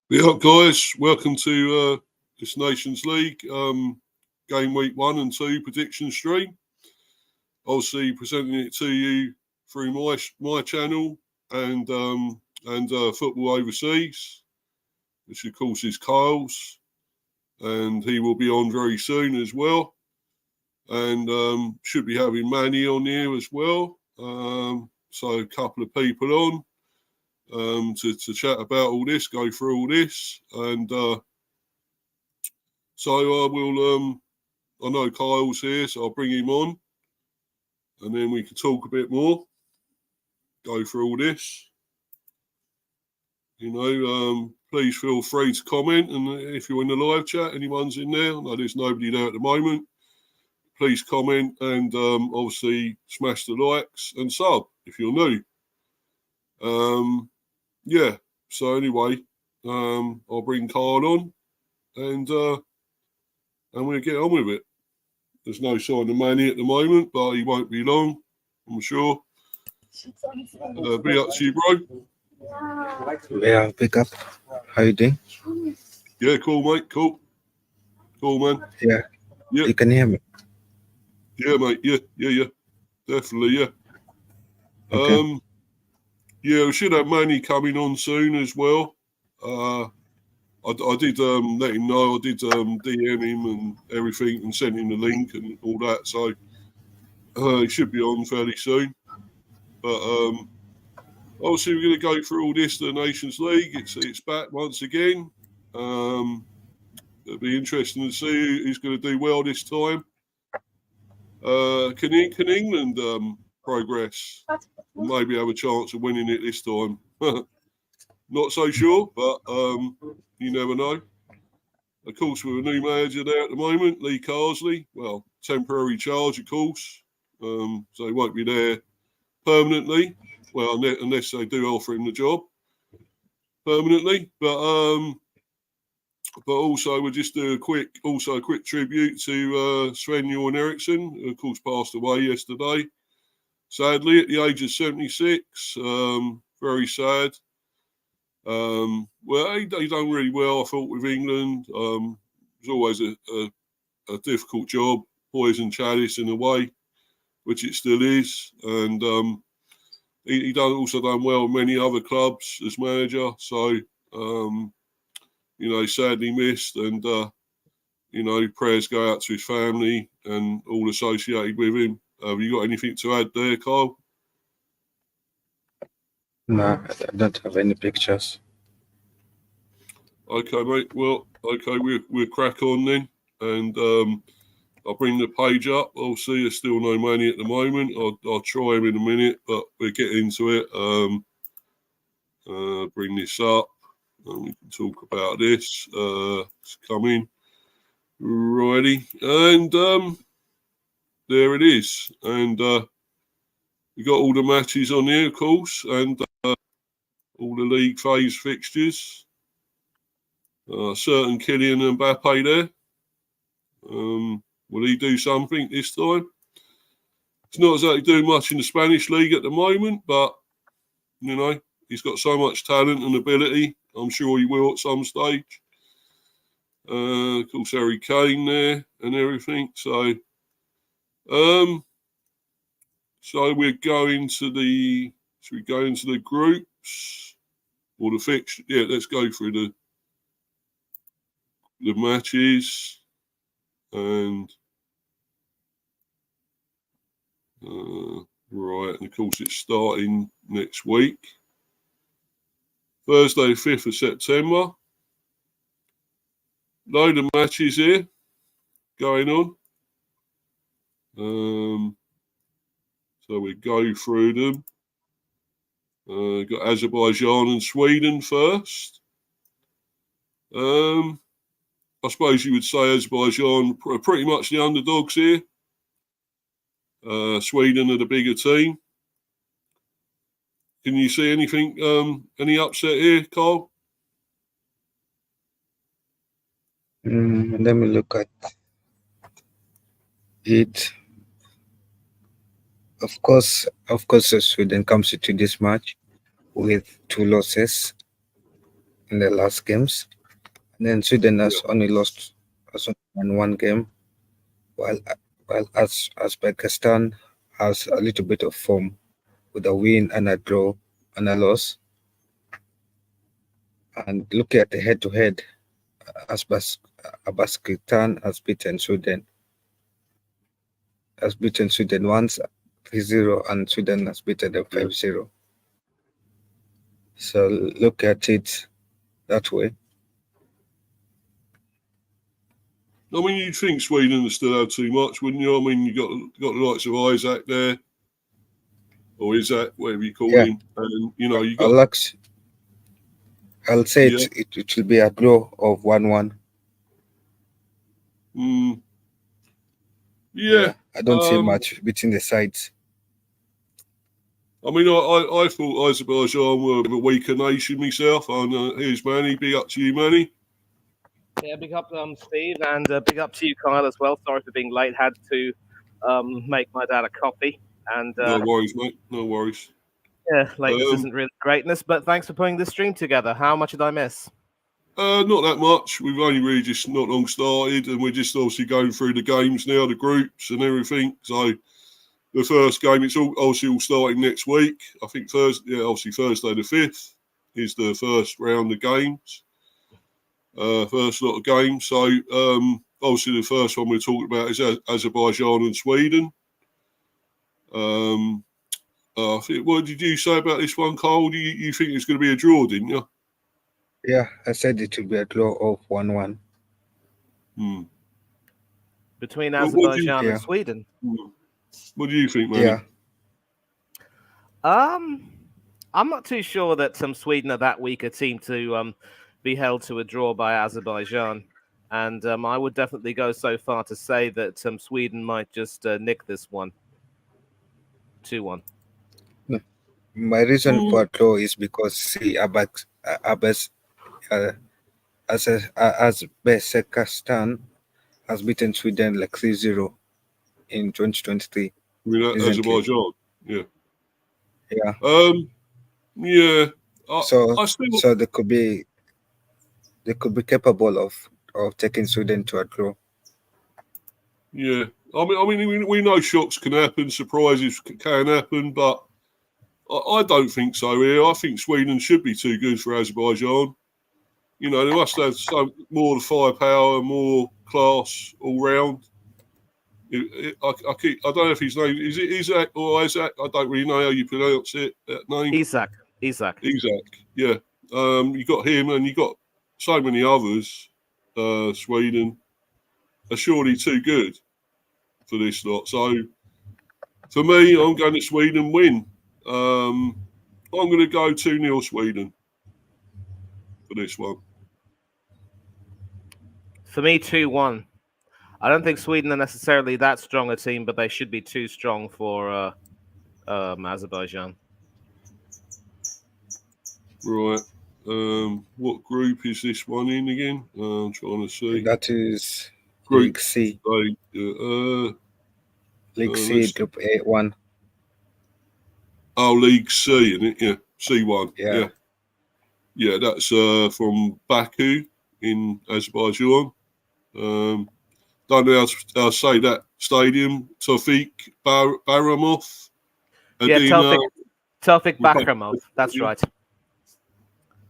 Yeah, guys, welcome to this Nations League game week 1 and 2 prediction stream. Obviously, presenting it to you through my channel and Football Overseas, which of course is Kyle's, and he will be on very soon as well. And should be having Manny on here as well. So a couple of people on. To chat about all this, go through all this, and so I will. I know Kyle's here, so I'll bring him on, and then we can talk a bit more, go through all this. Please feel free to comment, and if you're in the live chat, anyone's in there. I know there's nobody there at the moment. Please comment and obviously smash the likes and sub if you're new. Yeah. So anyway, I'll bring Kyle on, and we'll get on with it. There's no sign of Manny at the moment, but he won't be long, I'm sure. Be up to you, bro. Yeah, pick up. How you doing? Yeah, cool, mate. Cool, man. Yeah. You can hear me. Yeah, mate. Yeah. Definitely, yeah. Okay. Yeah, we should have Manny coming on soon as well. I did let him know. I did DM him and everything and sent him the link and all that. So he should be on fairly soon. But obviously we're going to go through all this. The Nations League. It's back once again. It'll be interesting to see who's going to do well this time. Can England progress? Maybe have a chance of winning it this time. Not so sure, but you never know. Of course, with a new manager there at the moment, Lee Carsley. Well, temporary charge, of course. So he won't be there permanently. Well, unless they do offer him the job permanently. But also we'll just do a quick tribute to Sven-Göran Eriksson, who of course passed away yesterday. Sadly, at the age of 76. Very sad. Well, he done really well, I thought, with England. It was always a difficult job, poison chalice in a way, which it still is. And he also done well in many other clubs as manager. So, sadly missed. And, prayers go out to his family and all associated with him. Have you got anything to add there, Kyle? No, I don't have any pictures. Okay, mate. Well, okay, we'll crack on then, and I'll bring the page up. Obviously, there's still no Manny at the moment. I'll try him in a minute, but we'll get into it. Bring this up, and we can talk about this. It's coming, righty, and there it is, and we got all the matches on here, of course, and all the league phase fixtures. Certain Kylian Mbappe there. Will he do something this time? It's not exactly doing much in the Spanish league at the moment, but, he's got so much talent and ability. I'm sure he will at some stage. Of course, Harry Kane there and everything. So we're going to the... Should we go into the groups? Or the fixture? Yeah, let's go through the matches. And right, and of course it's starting next week, Thursday, 5th of September. Load of matches here going on. So we go through them. Got Azerbaijan and Sweden first. I suppose you would say Azerbaijan are pretty much the underdogs here. Sweden are the bigger team. Can you see anything, any upset here, Carl? Let me look at it. Of course, Sweden comes into this match with 2 losses. in the last games. And then Sweden has only won one game, while Uzbekistan has a little bit of form with a win and a draw and a loss. And looking at the head-to-head, Uzbekistan has beaten Sweden once 3-0, and Sweden has beaten them 5-0. So look at it that way. I mean, you'd think Sweden would still have too much, wouldn't you? I mean, you got the likes of Isaac there, or is that whatever you call him? And you know, you got. I'll say it will be a draw of 1-1. Yeah, I don't see much between the sides. I mean, I thought Azerbaijan were a weaker nation myself. And here's Manny. Big up to you, Manny. Yeah, big up Steve, and big up to you, Kyle, as well. Sorry for being late. Had to make my dad a coffee. And no worries, mate. No worries. Yeah, lateness isn't really greatness, but thanks for putting this stream together. How much did I miss? Not that much. We've only really just not long started, and we're just obviously going through the games now, the groups and everything. So the first game, it's all starting next week. I think Thursday the 5th is the first round of games. First lot of games. So obviously the first one we're talking about is Azerbaijan and Sweden. What did you say about this one, Carl? You think it's going to be a draw, didn't you? Yeah, I said it will be a draw of 1-1. Between Azerbaijan and Sweden. What do you think, man? Yeah. I'm not too sure that Sweden are that weak a team to be held to a draw by Azerbaijan. And I would definitely go so far to say that Sweden might just nick this one. 2-1. My reason for a draw is because Uzbekistan has beaten Sweden like 3-0 in 2023. I mean, Azerbaijan, yeah. Yeah. Yeah. So they could be capable of taking Sweden to a draw. Yeah. I mean, we know shocks can happen, surprises can happen, but I don't think so here. I think Sweden should be too good for Azerbaijan. You know, they must have some more firepower, more class all round. I don't know if his name is it Isaac or Isaac. I don't really know how you pronounce it. That name. Isaac. Yeah. You got him, and you got so many others. Sweden are surely too good for this lot. So for me, I'm going to Sweden win. I'm going to go 2-0 Sweden for this one. For me, 2-1. I don't think Sweden are necessarily that strong a team, but they should be too strong for Azerbaijan. Right. What group is this one in again? I'm trying to see. That is Group League C. League C, Group A1. Oh, League C, isn't it? Yeah, C1. Yeah. Yeah, that's from Baku in Azerbaijan. Don't know how to say that stadium. Tawfik Baramov. Yeah, Tawfik Bakramov. That's right.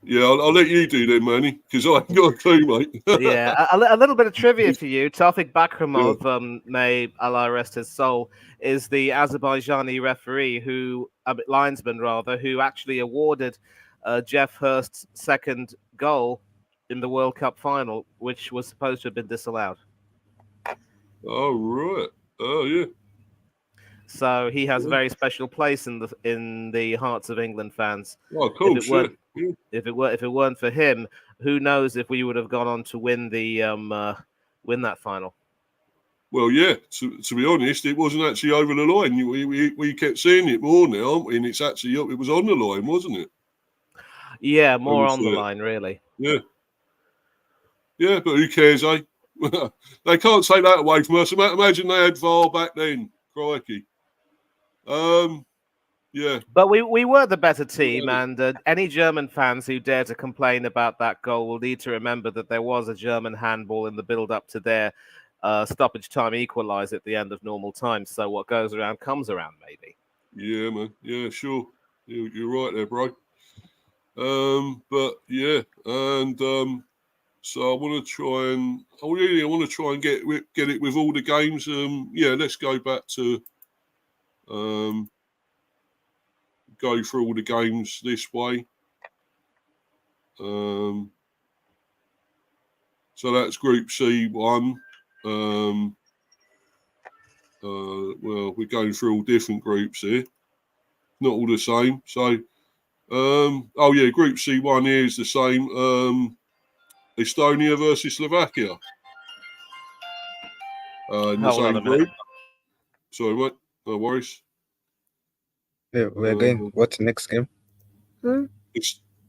Yeah, I'll let you do that, Manny, because I ain't got a clue, mate. Yeah, a little bit of trivia for you. Tawfik Bakramov, may Allah rest his soul, is the Azerbaijani referee linesman who actually awarded Jeff Hurst's second goal in the World Cup final, which was supposed to have been disallowed. Oh, right. Oh, yeah. So he has a very special place in the hearts of England fans. Oh, cool. If it weren't for him, who knows if we would have gone on to win win that final. Well, yeah. To be honest, it wasn't actually over the line. We kept seeing it more now, and it's actually it was on the line, wasn't it? Yeah, more on the line, really. Yeah. Yeah, but who cares, eh? They can't take that away from us. Imagine they had VAR back then. Crikey. Yeah, Yeah. But we were the better team, and any German fans who dare to complain about that goal will need to remember that there was a German handball in the build-up to their stoppage time equaliser at the end of normal time. So what goes around comes around, maybe. Yeah, man. Yeah, sure. You're right there, bro. But yeah, and so I want to try and I want to try and get it with all the games. Yeah, let's go back to go through all the games this way. So that's Group C1. Well, we're going through all different groups here, not all the same. So, oh yeah, Group C1 here is the same. Estonia versus Slovakia in the Hold on same a minute. group. Sorry, mate. No worries. Yeah, we're going. What's the next game?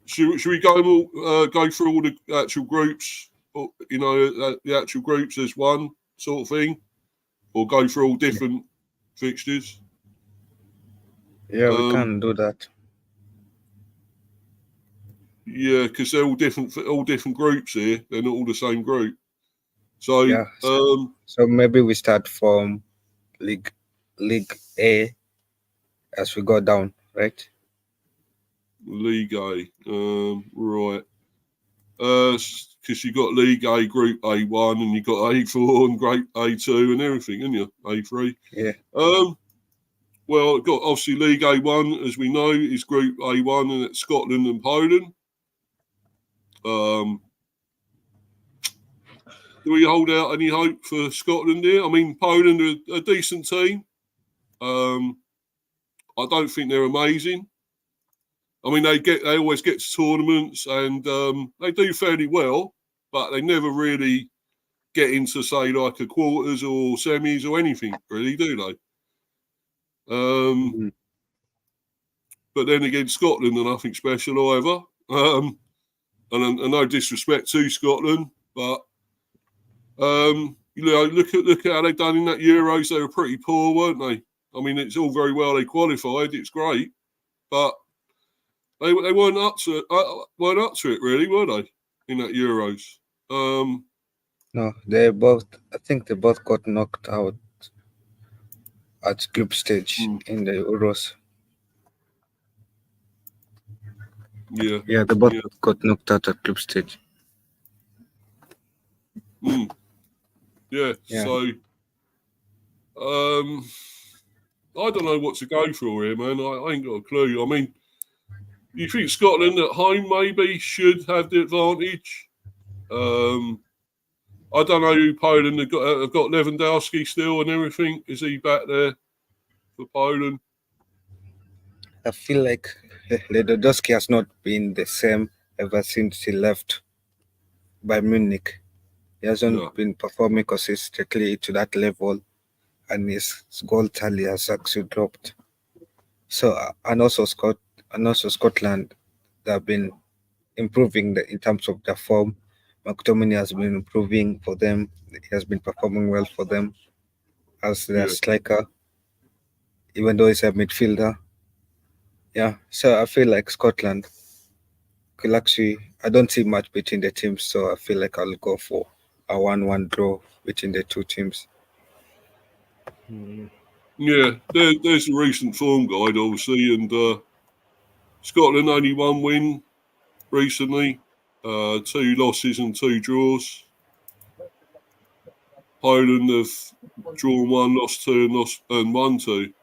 Should we go through all the actual groups? Or, you know, the actual groups as one sort of thing, or go through all different fixtures? Yeah, we can do that. Yeah, because they're all different groups here. They're not all the same group. So Yeah. So maybe we start from League A as we go down, right? League A, right? Because you got League A, Group A1, and you got A4 and Group A2 and everything, haven't you? A3. Yeah. Well, got obviously League A1, as we know, is Group A1, and it's Scotland and Poland. Do we hold out any hope for Scotland here? I mean, Poland are a decent team. I don't think they're amazing. I mean, they always get to tournaments and they do fairly well, but they never really get into, say, like a quarters or semis or anything, really, do they? But then again, Scotland are nothing special either. And no disrespect to Scotland, but you know, look at how they done in that Euros. They were pretty poor, weren't they? I mean, it's all very well they qualified. It's great, but they weren't up to it really, were they? In that Euros. No, they both. I think they both got knocked out at group stage in the Euros. Yeah. Yeah, they both got knocked out at group stage. Yeah. So, I don't know what to go for here, man. I ain't got a clue. I mean, you think Scotland at home maybe should have the advantage? I don't know who Poland have got Lewandowski still and everything. Is he back there for Poland? I feel like Lewandowski has not been the same ever since he left by Munich. He hasn't been performing consistently to that level, and his goal tally has actually dropped. So, and also Scotland, they have been improving in terms of their form. McTominay has been improving for them. He has been performing well for them as their striker, even though he's a midfielder. Yeah, so I feel like Scotland could actually. I don't see much between the teams, so I feel like I'll go for a 1-1 draw between the two teams. Yeah, there's a recent form guide, obviously, and Scotland only one win recently, 2 losses and 2 draws. Poland have drawn 1, lost 2, and won 2.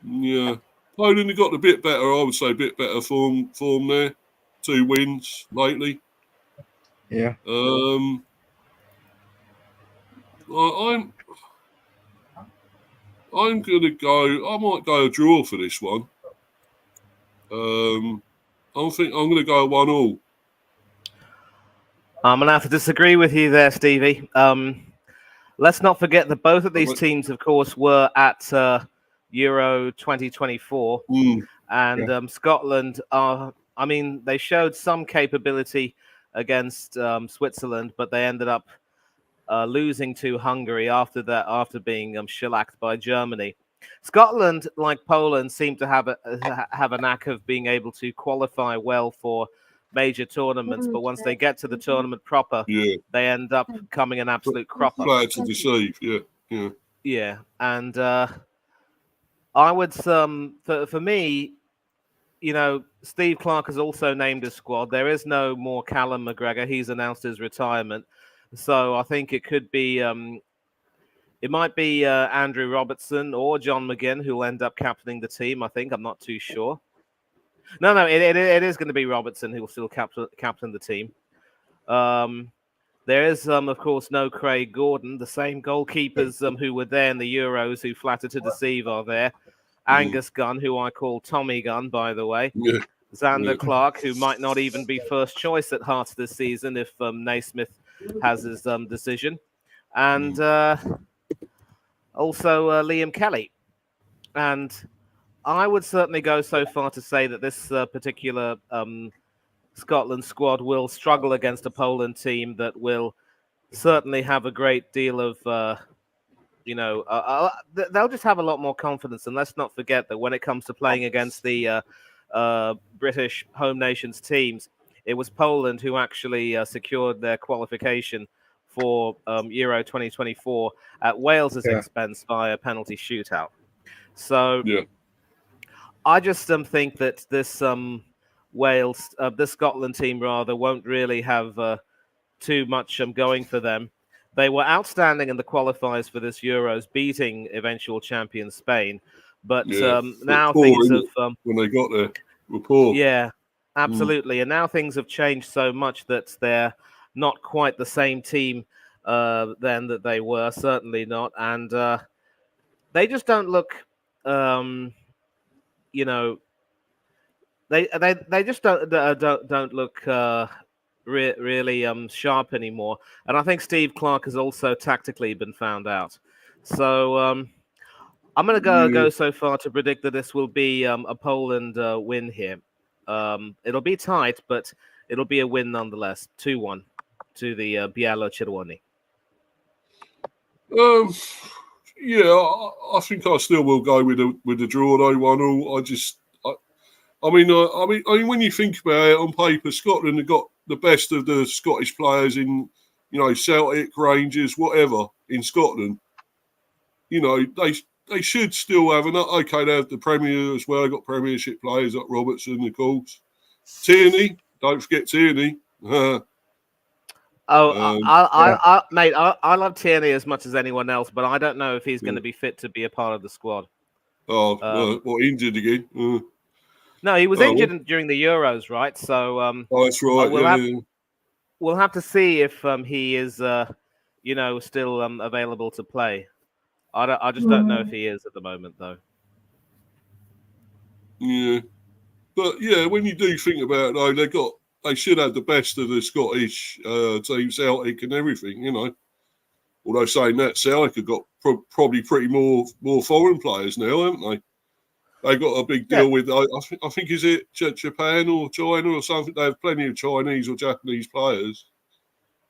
Yeah, Poland have got a bit better. I would say a bit better form there. 2 wins lately. Yeah. I'm gonna go. I might go a draw for this one. I'm gonna go 1-1. I'm gonna have to disagree with you there, Stevie. Let's not forget that both of these teams, of course, were at Euro 2024, and Scotland are. I mean, they showed some capability against Switzerland, but they ended up losing to Hungary after being shellacked by Germany. Scotland, like Poland, seem to have a knack of being able to qualify well for major tournaments, but once they get to the tournament proper, they end up coming an absolute cropper. Player to deceive, Yeah, and I would for me, Steve Clarke has also named his squad. There is no more Callum McGregor. He's announced his retirement, so I think it could be. It might be Andrew Robertson or John McGinn who will end up captaining the team. I think I'm not too sure. No, it is going to be Robertson who will still captain the team. There is, of course, no Craig Gordon. The same goalkeepers who were there in the Euros who flattered to deceive are there. Angus Gunn, who I call Tommy Gunn, by the way. Xander Clark, who might not even be first choice at Hearts this season if Naismith has his decision. And also Liam Kelly. And I would certainly go so far to say that this particular Scotland squad will struggle against a Poland team that will certainly have a great deal of, they'll just have a lot more confidence. And let's not forget that when it comes to playing against the British home nations teams, it was Poland who actually secured their qualification for Euro 2024 at Wales's expense via penalty shootout. So I just think that this this Scotland team rather won't really have too much going for them. They were outstanding in the qualifiers for this Euros, beating eventual champion Spain. But now things have when they got there were poor. Yeah, absolutely. And now things have changed so much that they're not quite the same team then that they were. Certainly not, and they just don't look. They just don't look really sharp anymore. And I think Steve Clarke has also tactically been found out. So I'm going to go so far to predict that this will be a Poland win here. It'll be tight, but it'll be a win nonetheless. 2-1 to the Bielo-Czerwoni. I think I still will go with the draw though. 1-1. I mean, when you think about it on paper, Scotland have got the best of the Scottish players in, Celtic, Rangers, whatever in Scotland. They should still have enough. Okay, they have the Premier as well. They've got Premiership players like Robertson, of course. Tierney, don't forget Tierney. Mate, I love Tierney as much as anyone else, but I don't know if he's going to be fit to be a part of the squad. Injured again? No, he was injured during the Euros, right? So, that's right. We'll have to see if he is, still available to play. I just don't know if he is at the moment, though. Yeah, but when you do think about it, though, they should have the best of the Scottish team, Celtic and everything, Although saying that, Celtic have got probably pretty more foreign players now, haven't they? They got a big deal with, I think, is it Japan or China or something? They have plenty of Chinese or Japanese players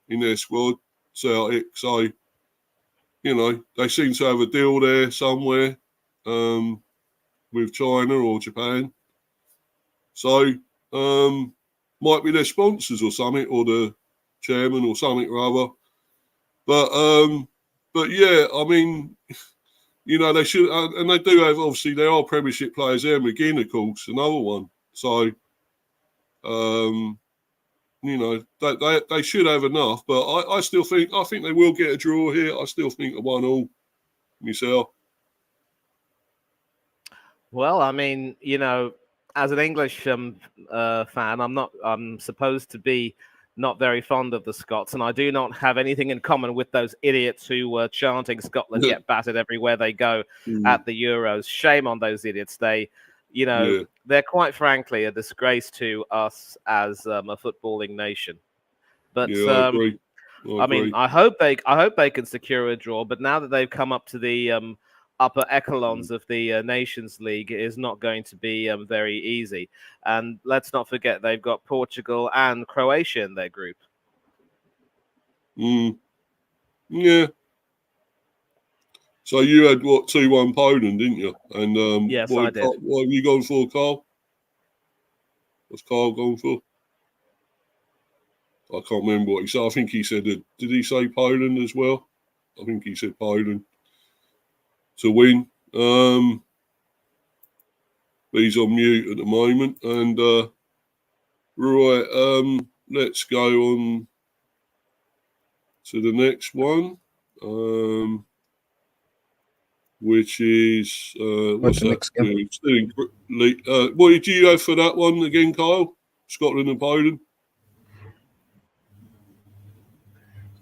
in their squad, Celtic. So, they seem to have a deal there somewhere with China or Japan. So, might be their sponsors or something, or the chairman or something or other. But I mean, they should, and they do have, obviously, there are Premiership players there. McGinn, of course, another one. So, they should have enough. But I still think they will get a draw here. I still think a 1-1 myself. Well, I mean, as an English fan, I'm supposed to be not very fond of the Scots, and I do not have anything in common with those idiots who were chanting Scotland get battered everywhere they go at the Euros. Shame on those idiots. They, they're quite frankly a disgrace to us as a footballing nation. But I agree. I mean, I hope they can secure a draw. But now that they've come up to the upper echelons of the Nations League, it is not going to be very easy. And let's not forget they've got Portugal and Croatia in their group. Yeah. So you had, 2-1 Poland, didn't you? And Yes, what I did. What have you gone for, Carl? What's Carl gone for? I can't remember what he said. I think he said, did he say Poland as well? I think he said Poland to win. But he's on mute at the moment. And right, let's go on to the next one, which is what's the that? next game? What did you go for that one again, Kyle? Scotland and Poland.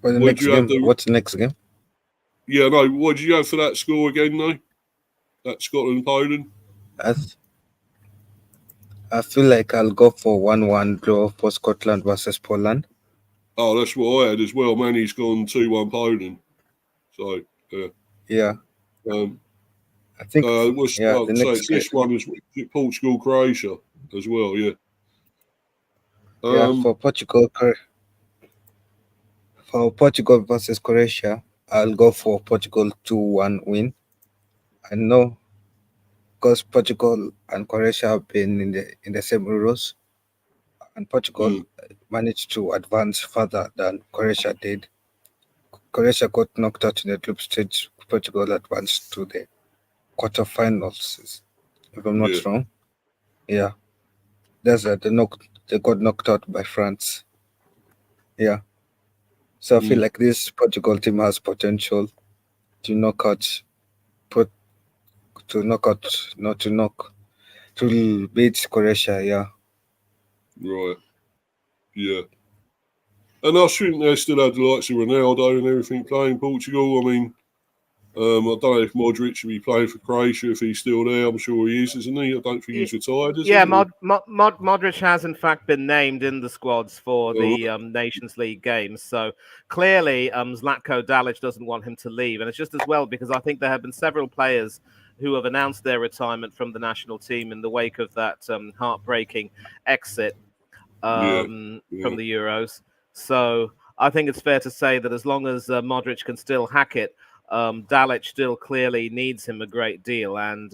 For the next game, what's the next game? Yeah, no. What did you go for that score again, though? That Scotland Poland. I feel like I'll go for 1-1 draw for Scotland versus Poland. Oh, that's what I had as well. Manny's gone 2-1 Poland. So yeah. I think the next this one is Portugal Croatia as well. Yeah. For Portugal versus Croatia, I'll go for Portugal 2-1 win. I know because Portugal and Croatia have been in the same Euros, and Portugal managed to advance further than Croatia did. Croatia got knocked out in the group stage. Portugal advanced to the quarterfinals, if I'm not wrong. Yeah. They got knocked out by France. Yeah. So I feel like this Portugal team has potential to beat Croatia. Yeah. Right. Yeah. And I think they still had the likes of Ronaldo and everything playing Portugal. I mean, I don't know if Modric should be playing for Croatia if he's still there. I'm sure he is, isn't he? I don't think he's retired, is he? Modric has in fact been named in the squads for the Nations League games. So clearly, Zlatko Dalic doesn't want him to leave, and it's just as well because I think there have been several players who have announced their retirement from the national team in the wake of that heartbreaking exit from the Euros. So I think it's fair to say that as long as Modric can still hack it, Dalic still clearly needs him a great deal, and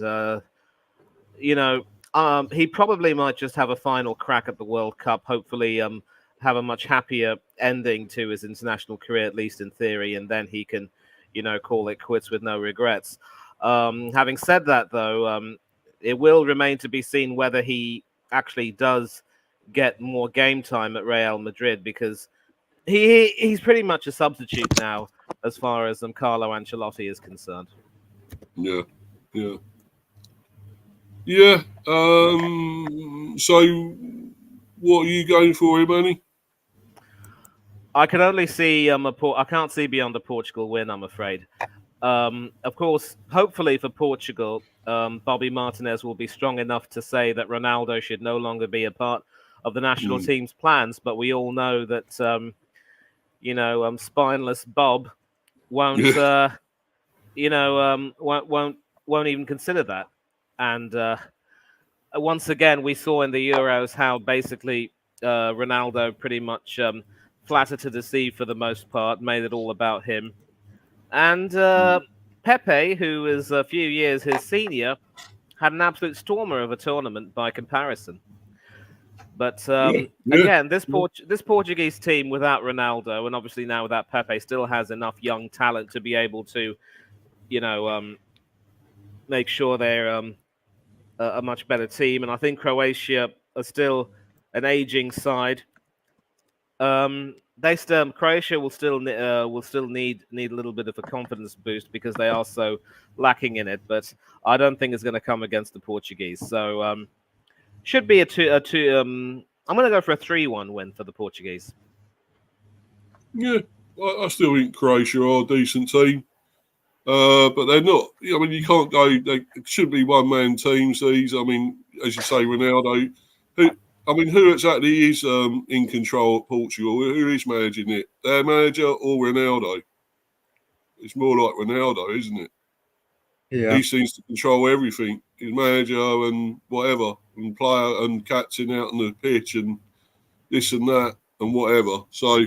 he probably might just have a final crack at the World Cup. Hopefully, have a much happier ending to his international career, at least in theory, and then he can, call it quits with no regrets. Having said that, though, it will remain to be seen whether he actually does get more game time at Real Madrid, because he's pretty much a substitute now as far as Carlo Ancelotti is concerned. Yeah. So what are you going for here, Manny? I can only see I can't see beyond a Portugal win, I'm afraid. Of course, hopefully for Portugal, Bobby Martinez will be strong enough to say that Ronaldo should no longer be a part of the national team's plans. But we all know that spineless Bob won't won't even consider that. And once again, we saw in the Euros how basically Ronaldo pretty much flattered to deceive for the most part, made it all about him. And Pepe, who is a few years his senior, had an absolute stormer of a tournament by comparison. But again, this Portuguese team without Ronaldo, and obviously now without Pepe, still has enough young talent to be able to, make sure they're a much better team. And I think Croatia are still an aging side. Croatia will still need a little bit of a confidence boost because they are so lacking in it. But I don't think it's going to come against the Portuguese. So should be a two. I'm going to go for a 3-1 win for the Portuguese. Yeah, I still think Croatia are a decent team, but they're not. I mean, you can't go. They shouldn't be one-man teams. These. I mean, as you say, Ronaldo. Who exactly is in control at Portugal? Who is managing it? Their manager or Ronaldo? It's more like Ronaldo, isn't it? Yeah. He seems to control everything. His manager and whatever, and player and captain out on the pitch and this and that and whatever. So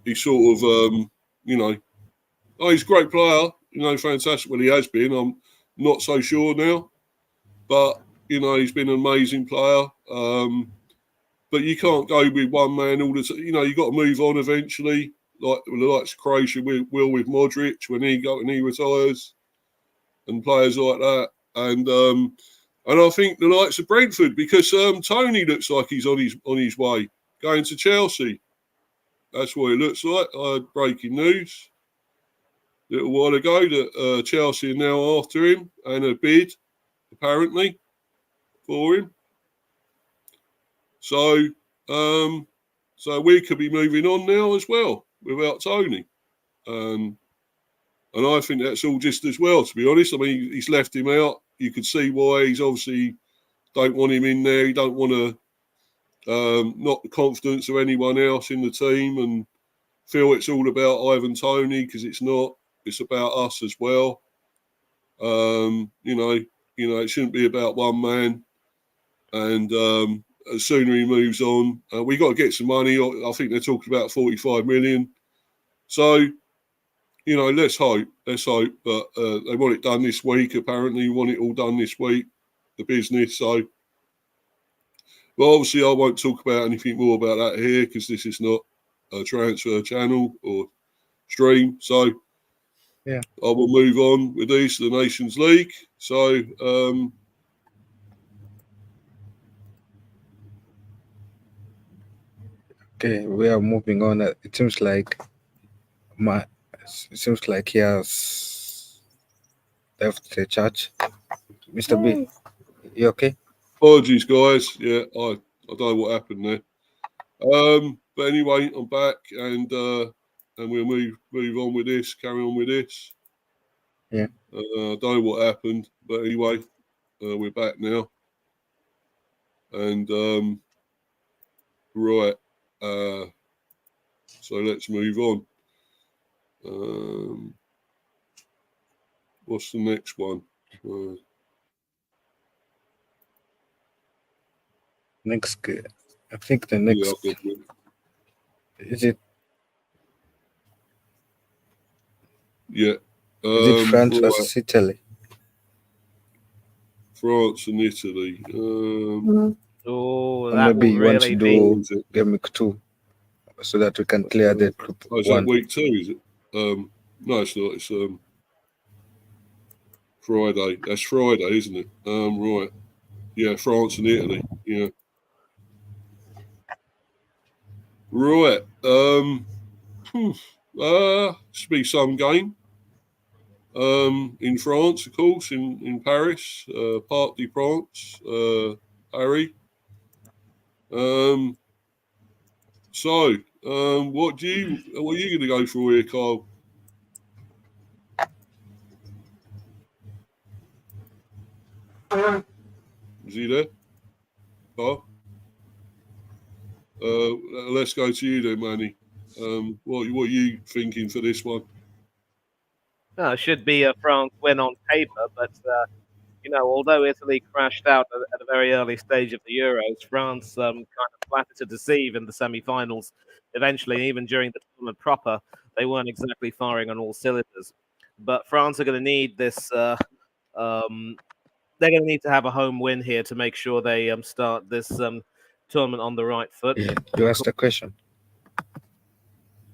he's sort of, he's a great player. fantastic. Well, he has been. I'm not so sure now, but he's been an amazing player. But you can't go with one man all the time. You got to move on eventually. Like the likes of Croatia will with Modric when he retires, and players like that. And I think the likes of Brentford, because Tony looks like he's on his way going to Chelsea. That's what it looks like. I had breaking news a little while ago that Chelsea are now after him and a bid apparently for him. So we could be moving on now as well without Tony. And I think that's all just as well, to be honest. I mean, he's left him out. You could see why. He's obviously don't want him in there. He don't want to knock the confidence of anyone else in the team and feel it's all about Ivan Toney, because it's not. It's about us as well. It shouldn't be about one man. And the sooner he moves on, we got to get some money. I think they're talking about 45 million. So, let's hope. But they want it done this week. Apparently, want it all done this week, the business. So, well, obviously, I won't talk about anything more about that here because this is not a transfer channel or stream. So, yeah, I will move on with these to the Nations League. So, okay, we are moving on. It seems like he has left the church. Mr. B, you okay? apologies, guys. Yeah, I don't know what happened there. But anyway, I'm back, and we'll move on with this. Carry on with this. Yeah. I don't know what happened, but anyway, we're back now, and right. So let's move on. What's the next one? Next, I think the next is it. Yeah. Is it France versus Italy? France and Italy. Oh, Or that maybe will you want to really do be. Gameweek 2 so that we can clear the group is one. that week 2? Is it? No, it's not. It's Friday. That's Friday, isn't it? Right. Yeah, France and Italy. Yeah. Right. Should be some game. In France, of course, in Paris, Parc des Princes, Paris. So, what are you going to go for here, Kyle? Is he there? Kyle? Let's go to you then, Manny. What are you thinking for this one? No, it should be a France win on paper, but although Italy crashed out at a very early stage of the Euros, France kind of flattered to deceive in the semi-finals. Eventually, even during the tournament proper, they weren't exactly firing on all cylinders. But France are going to need this. They're going to need to have a home win here to make sure they start this tournament on the right foot. Yeah. You asked a question.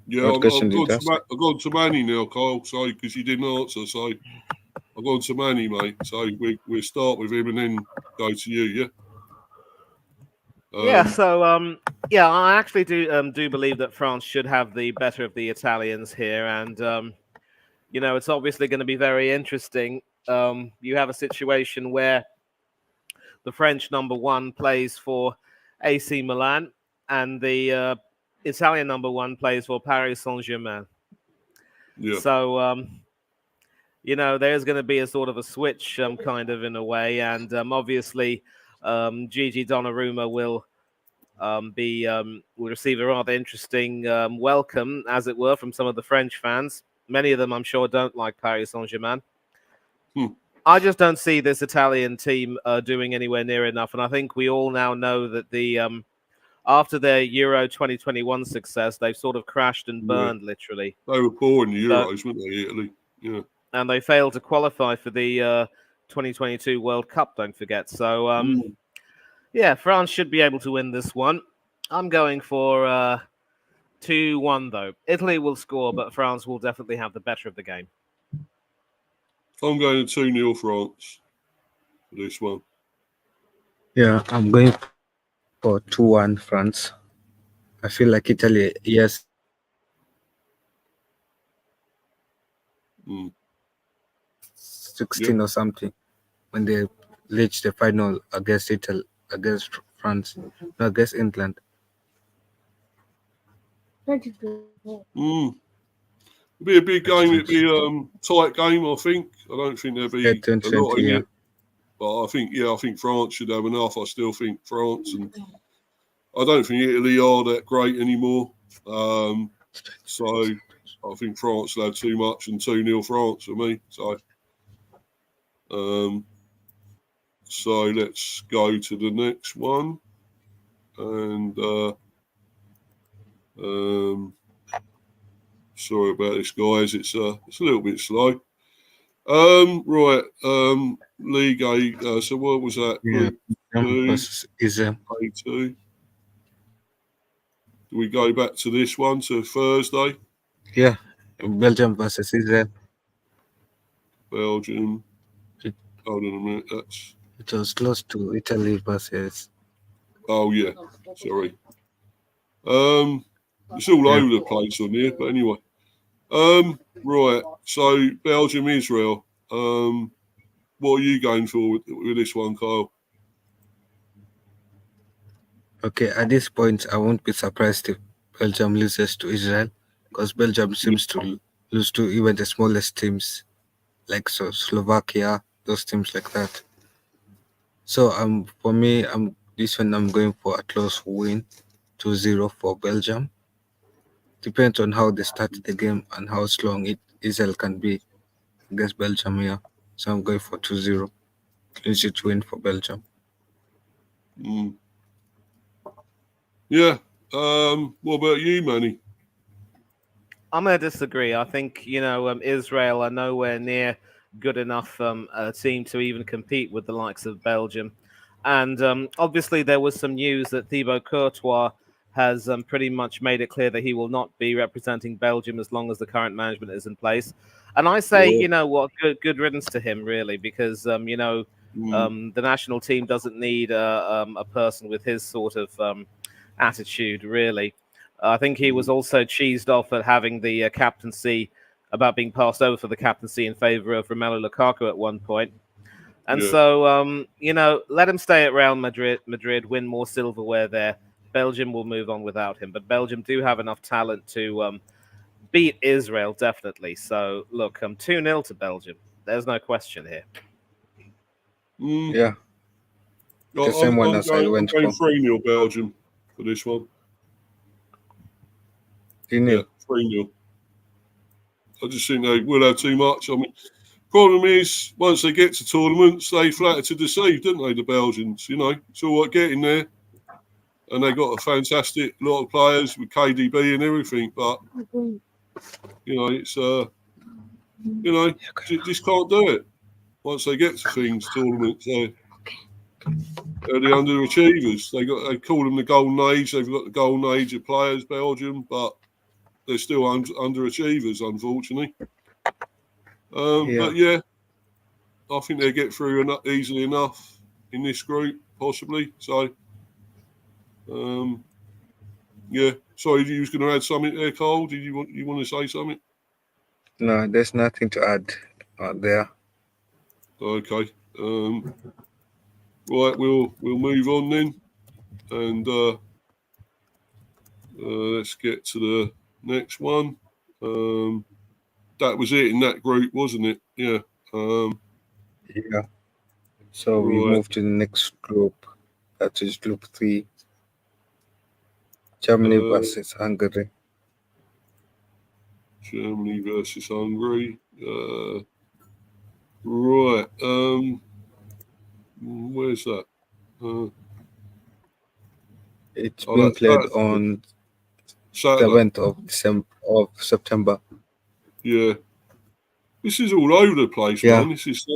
Yeah, I've gone to Manny now, Kyle. Sorry, because you didn't answer. So I've gone to Manny, mate. So we'll start with him and then go to you. Yeah. I actually do believe that France should have the better of the Italians here, and it's obviously going to be very interesting. You have a situation where the French number 1 plays for AC Milan, and the Italian number 1 plays for Paris Saint-Germain. Yeah. So, there's going to be a sort of a switch, kind of in a way, and obviously, Gigi Donnarumma will receive a rather interesting welcome, as it were, from some of the French fans. Many of them, I'm sure, don't like Paris Saint-Germain. I just don't see this Italian team doing anywhere near enough, and I think we all now know that the after their Euro 2021 success, they've sort of crashed and burned, literally. They were poor in the Euros, weren't they, Italy? Yeah. and they failed to qualify for the 2022 World Cup. Don't forget. So yeah, France should be able to win this one. I'm going for 2-1 though. Italy will score, but France will definitely have the better of the game. I'm going to 2-0 France for this one. Yeah, I'm going for 2-1 France. I feel like Italy, yes. 16 or something when they reached the final against Italy, against France, no, against England. It'll be a big game. It'll be a tight game, I think. I don't think there'll be a lot in it. But I think France should have enough. I still think France, and I don't think Italy are that great anymore. So I think France will have too much, and 2-0 France for me. So let's go to the next one. And sorry about this, guys. It's a little bit slow. Right. League A. So what was that? Yeah. A2. Do we go back to this one, to Thursday? Yeah. Belgium versus Israel. Belgium. Hold on a minute. It was close to Italy versus. Oh yeah. Sorry. It's all over the place on here, but anyway. Right. So Belgium, Israel. What are you going for with this one, Kyle? Okay, at this point, I won't be surprised if Belgium loses to Israel, because Belgium seems to lose to even the smallest teams, like Slovakia, those teams like that. So for me, this one I'm going for a close win, 2-0 for Belgium. Depends on how they start the game and how strong Israel can be against Belgium here. So I'm going for 2-0. Easy to win for Belgium. Yeah. What about you, Manny? I'm going to disagree. I think, Israel are nowhere near good enough a team to even compete with the likes of Belgium. And obviously there was some news that Thibaut Courtois has pretty much made it clear that he will not be representing Belgium as long as the current management is in place. And I say, you know what, good riddance to him, really, because, the national team doesn't need a person with his sort of attitude, really. I think he was also cheesed off at having the captaincy, about being passed over for the captaincy in favor of Romelu Lukaku at one point. And so, let him stay at Real Madrid, win more silverware there. Belgium will move on without him. But Belgium do have enough talent to beat Israel, definitely. So, look, 2-0 to Belgium. There's no question here. Yeah. The same one as I went for. 3-0 Belgium for this one. 3-0. Yeah, 3-0. I just think they will have too much. I mean, problem is, once they get to tournaments, they flatter to deceive, don't they, the Belgians? It's all right getting there. And they got a fantastic lot of players with KDB and everything. But, it's, just can't do it. Once they get to things, tournaments, they're the underachievers. They call them the golden age. They've got the golden age of players, Belgium, but they're still underachievers, unfortunately. But yeah, I think they'll get through easily enough in this group, possibly. So, yeah. Sorry, you was going to add something there, Cole? Did you want to say something? No, there's nothing to add there. Okay. Right, we'll move on then, and let's get to the next one. That was it in that group, wasn't it? Yeah. Yeah. So we move to the next group. That is Group 3. Germany versus Hungary. Germany versus Hungary. Right. Where's that? It's being played on 7th of September. Yeah. This is all over the place, man. This is so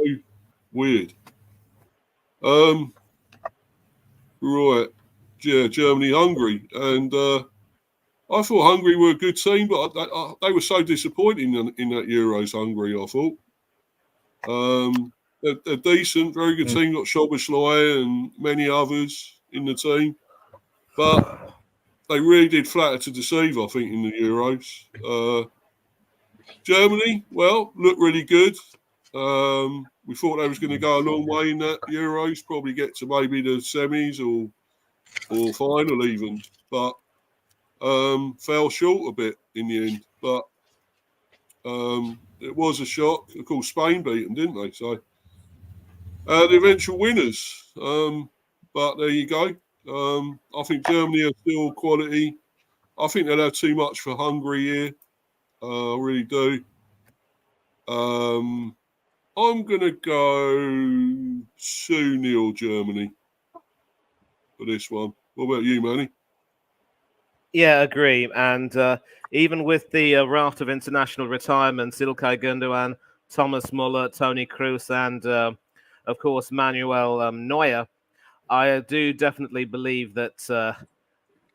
weird. Right. Yeah, Germany, Hungary. And I thought Hungary were a good team, but they were so disappointing in that Euros, Hungary, I thought. They're decent, very good team. Got Szoboszlai and many others in the team. But they really did flatter to deceive, I think, in the Euros. Germany, well, looked really good. We thought they was going to go a long way in that Euros, probably get to maybe the semis or final even, but fell short a bit in the end. But it was a shock. Of course, Spain beat them, didn't they? So the eventual winners. But there you go. I think Germany are still quality. I think they'll have too much for Hungary here. I really do. I'm going to go 2-0 Germany for this one. What about you, Manny? Yeah, agree. And even with the raft of international retirements, Ilkay Gundogan, Thomas Muller, Toni Kroos, and of course Manuel Neuer, I do definitely believe that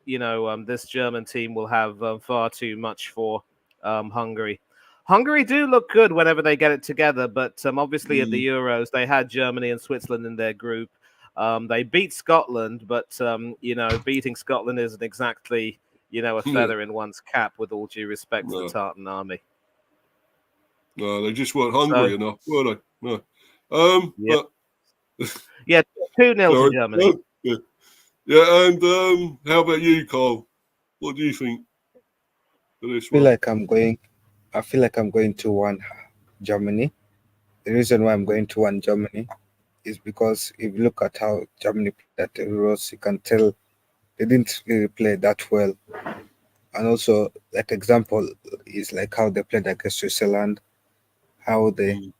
this German team will have far too much for Hungary. Hungary do look good whenever they get it together, but obviously at the Euros they had Germany and Switzerland in their group. They beat Scotland, but beating Scotland isn't exactly a feather in one's cap. With all due respect to the Tartan Army. No, they just weren't hungry enough, were they? No. But 2-0 to Germany. Yeah, and how about you, Carl? What do you think for this one? I feel like I'm going to 1 Germany. The reason why I'm going to 1 Germany is because if you look at how Germany played at the Euros, you can tell they didn't really play that well. And also, like example is like how they played against Switzerland, how they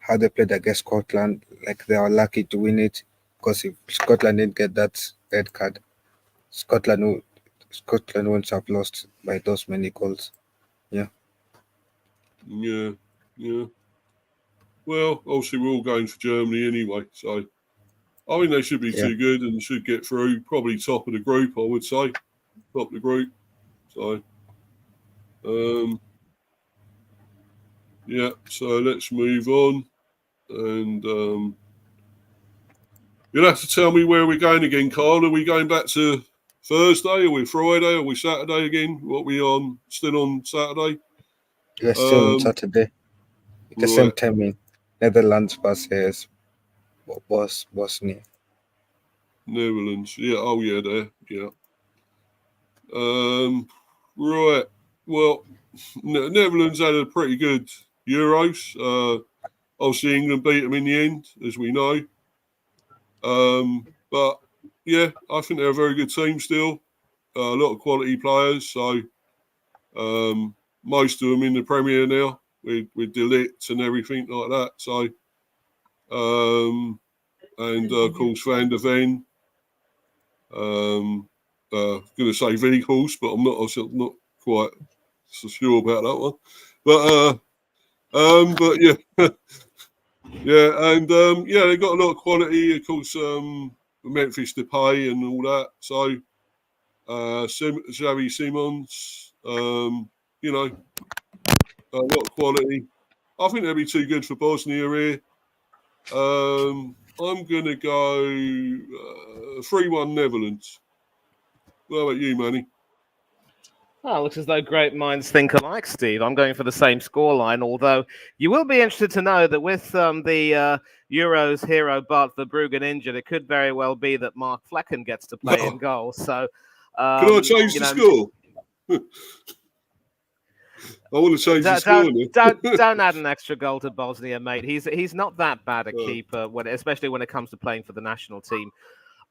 how they played against Scotland. Like they were lucky to win it because if Scotland didn't get that red card, Scotland wouldn't have lost by those many goals. Yeah. Well, obviously we're all going for Germany anyway, so I think they should be too good and should get through. Probably top of the group, I would say. Top of the group. So, so let's move on. And you'll have to tell me where we're going again, Carl. Are we going back to Thursday? Are we Friday? Are we Saturday again? What we on? Still on Saturday? We're still on Saturday. At the same time in Netherlands versus Bosnia. Netherlands. Yeah. Oh, yeah, there. Yeah. Right. Well, Netherlands had a pretty good Euros. Obviously, England beat them in the end, as we know. But yeah, I think they're a very good team still. A lot of quality players. So most of them in the Premier now with De Ligt and everything like that. So and of course Van der Ven. Going to say Weghorst, but I'm not quite so sure about that one. But yeah, yeah, and they got a lot of quality. Of course, Memphis Depay and all that. So Xavi Simons, a lot of quality. I think they'll be too good for Bosnia here. I'm going to go 3-1 Netherlands. What about you, Manny? Oh, looks as though great minds think alike, Steve. I'm going for the same scoreline, although you will be interested to know that with the Euros hero Bart Verbruggen injured, it could very well be that Mark Flecken gets to play in goal. So, can I change the score? I want to change the score. Don't add an extra goal to Bosnia, mate. He's not that bad a keeper, especially when it comes to playing for the national team.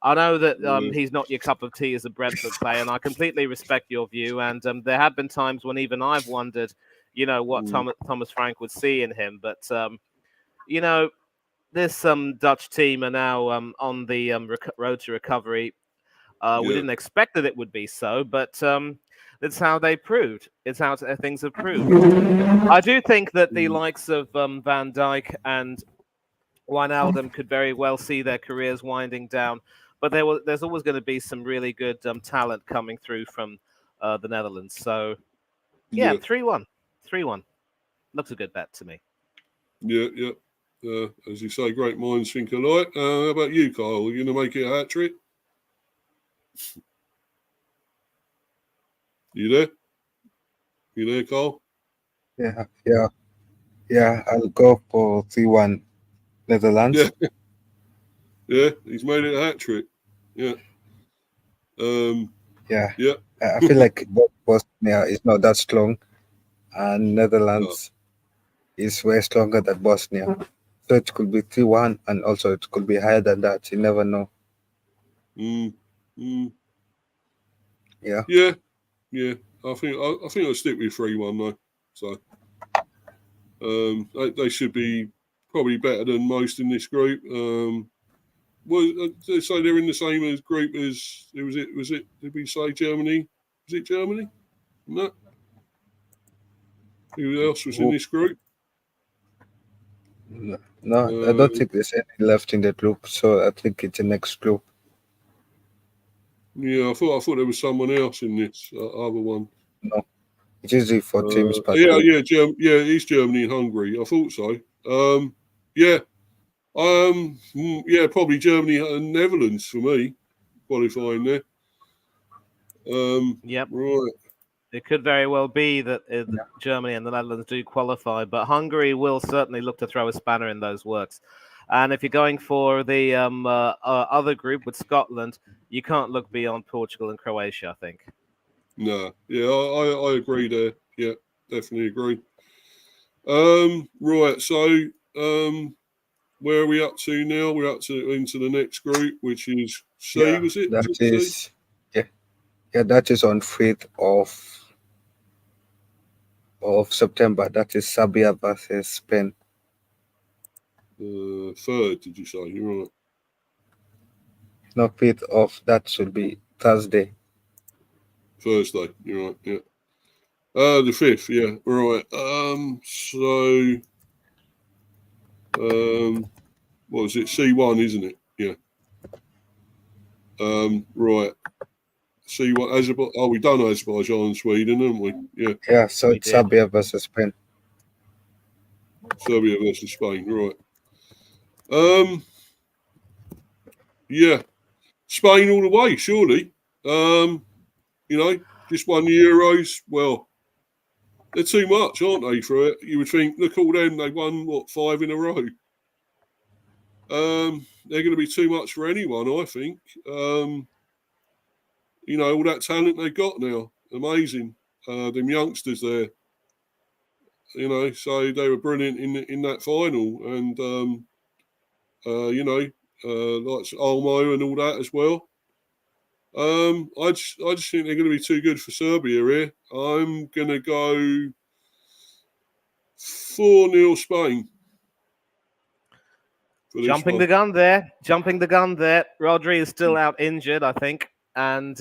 I know that he's not your cup of tea as a Brentford player, and I completely respect your view. And there have been times when even I've wondered, what Thomas Frank would see in him. But this Dutch team are now on the road to recovery. We didn't expect that it would be so, but That's how they proved. It's how things have proved. I do think that the likes of Van Dijk and Wijnaldum could very well see their careers winding down, but there's always going to be some really good talent coming through from the Netherlands. So, yeah, 3-1. 3-1. Looks a good bet to me. Yeah. As you say, great minds think alike. How about you, Kyle? Are you going to make it a hat trick? You there? You there, Kyle? Yeah. I'll go for 3-1 Netherlands. Yeah, he's made it a hat trick. Yeah. Yeah. I feel like Bosnia is not that strong, and Netherlands is way stronger than Bosnia. So it could be 3-1, and also it could be higher than that. You never know. Yeah. I think I'll stick with 3-1 though. So they should be probably better than most in this group. They say they're in the same group as was it? Did we say Germany? Was it Germany? No. Who else was in this group? No, I don't think there's any left in the group, so I think it's the next group. Yeah, I thought there was someone else in this other one. No, it's usually 4 teams per yeah, group. it's Germany and Hungary. I thought so. Probably Germany and Netherlands for me qualifying there. Yep. Right. It could very well be that Germany and the Netherlands do qualify, but Hungary will certainly look to throw a spanner in those works. And if you're going for the other group with Scotland, you can't look beyond Portugal and Croatia, I think. No, yeah, I agree there. Yeah, definitely agree. Right, so where are we up to now? We're into the next group, which is C, was it? That is, that is on 5th of September. That is Serbia versus Spain. 3rd, did you say? You're right. No, 5th of, that should be Thursday. Thursday, you're right, yeah. The 5th, yeah, right. What was it? C1, isn't it? Yeah. Right. C1, we've done Azerbaijan and Sweden, haven't we? Yeah. Yeah, so it's Serbia versus Spain. Serbia versus Spain, right. Yeah. Spain all the way, surely. Just won the Euros. Well, they're too much, aren't they, for it? You would think, look, all them, they won, 5 in a row? They're going to be too much for anyone, I think. All that talent they've got now. Amazing. Them youngsters there. So they were brilliant in that final. And, like Olmo and all that as well. I just think they're going to be too good for Serbia here. I'm going to go 4-0 Spain. Jumping the gun there. Rodri is still out injured, I think. And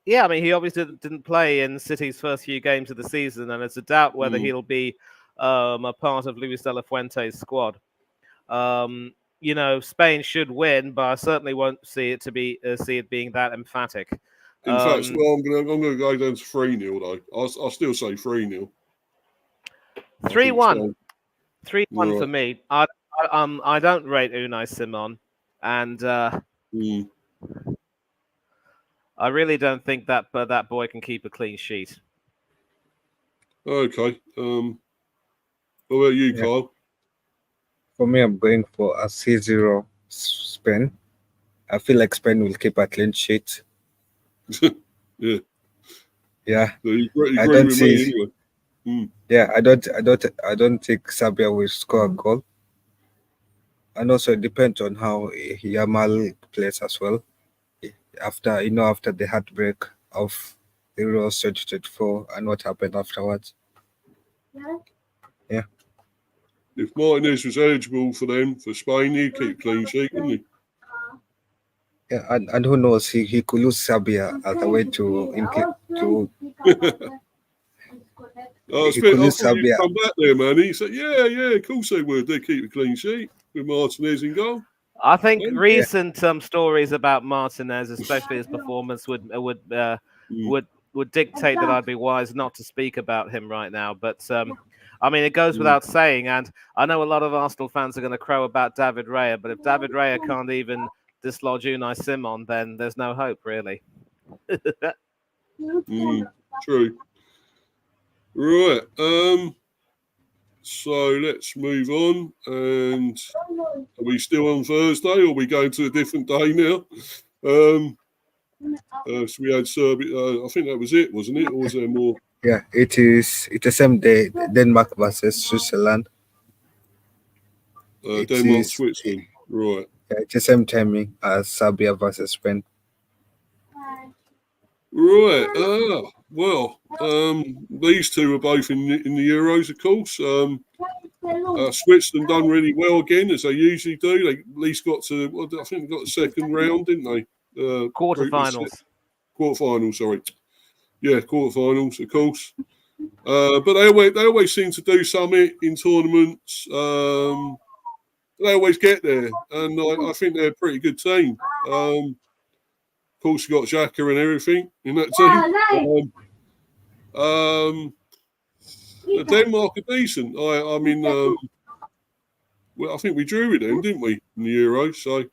yeah, I mean, he obviously didn't play in City's first few games of the season, and it's a doubt whether he'll be a part of Luis de la Fuente's squad. Spain should win, but I certainly won't see it being that emphatic. In fact, I'm gonna go down to 3-0 though. I'll still say 3-0. 3-1. 3-1 for me. I don't rate Unai Simon, and I really don't think that boy can keep a clean sheet. Okay. What about you, Kyle? For me, I'm going for a 3-0 Spain. I feel like Spain will keep a clean sheet. Yeah. Yeah. So you agree with me anyway. Yeah, I don't think Serbia will score a goal. And also it depends on how Yamal plays as well. After the heartbreak of the Euro 2024 and what happened afterwards. Yeah. If Martinez was eligible for Spain, he'd keep clean sheet, wouldn't he? Yeah, and who knows? He could lose Serbia as a way to I he could lose thought you'd Serbia. come back there, man. He said, yeah, of course they would. They keep a clean sheet with Martinez in goal. I think Yeah. recent stories about Martinez, especially his performance, would dictate that I'd be wise not to speak about him right now. But I mean, it goes without saying, and I know a lot of Arsenal fans are going to crow about David Raya, but if David Raya can't even dislodge Unai Simon, then there's no hope, really. True. Right. So let's move on. And are we still on Thursday, or are we going to a different day now? So we had Serbia. I think that was it, wasn't it? Or was there more? Yeah, it is. It's the same day. Denmark versus Switzerland. Denmark, Switzerland. Right. Yeah, it's the same timing as Serbia versus Spain. Right. Well, these two are both in the Euros, of course. Switzerland done really well again, as they usually do. They at least got to, I think they got the second round, didn't they? Quarterfinals. Quarterfinals, sorry. Yeah, quarterfinals, of course. But they always seem to do something in tournaments. They always get there, and I think they're a pretty good team. Of course, you got Xhaka and everything in that team. Denmark are decent. I mean, well, I think we drew with them, didn't we, in the Euro? So,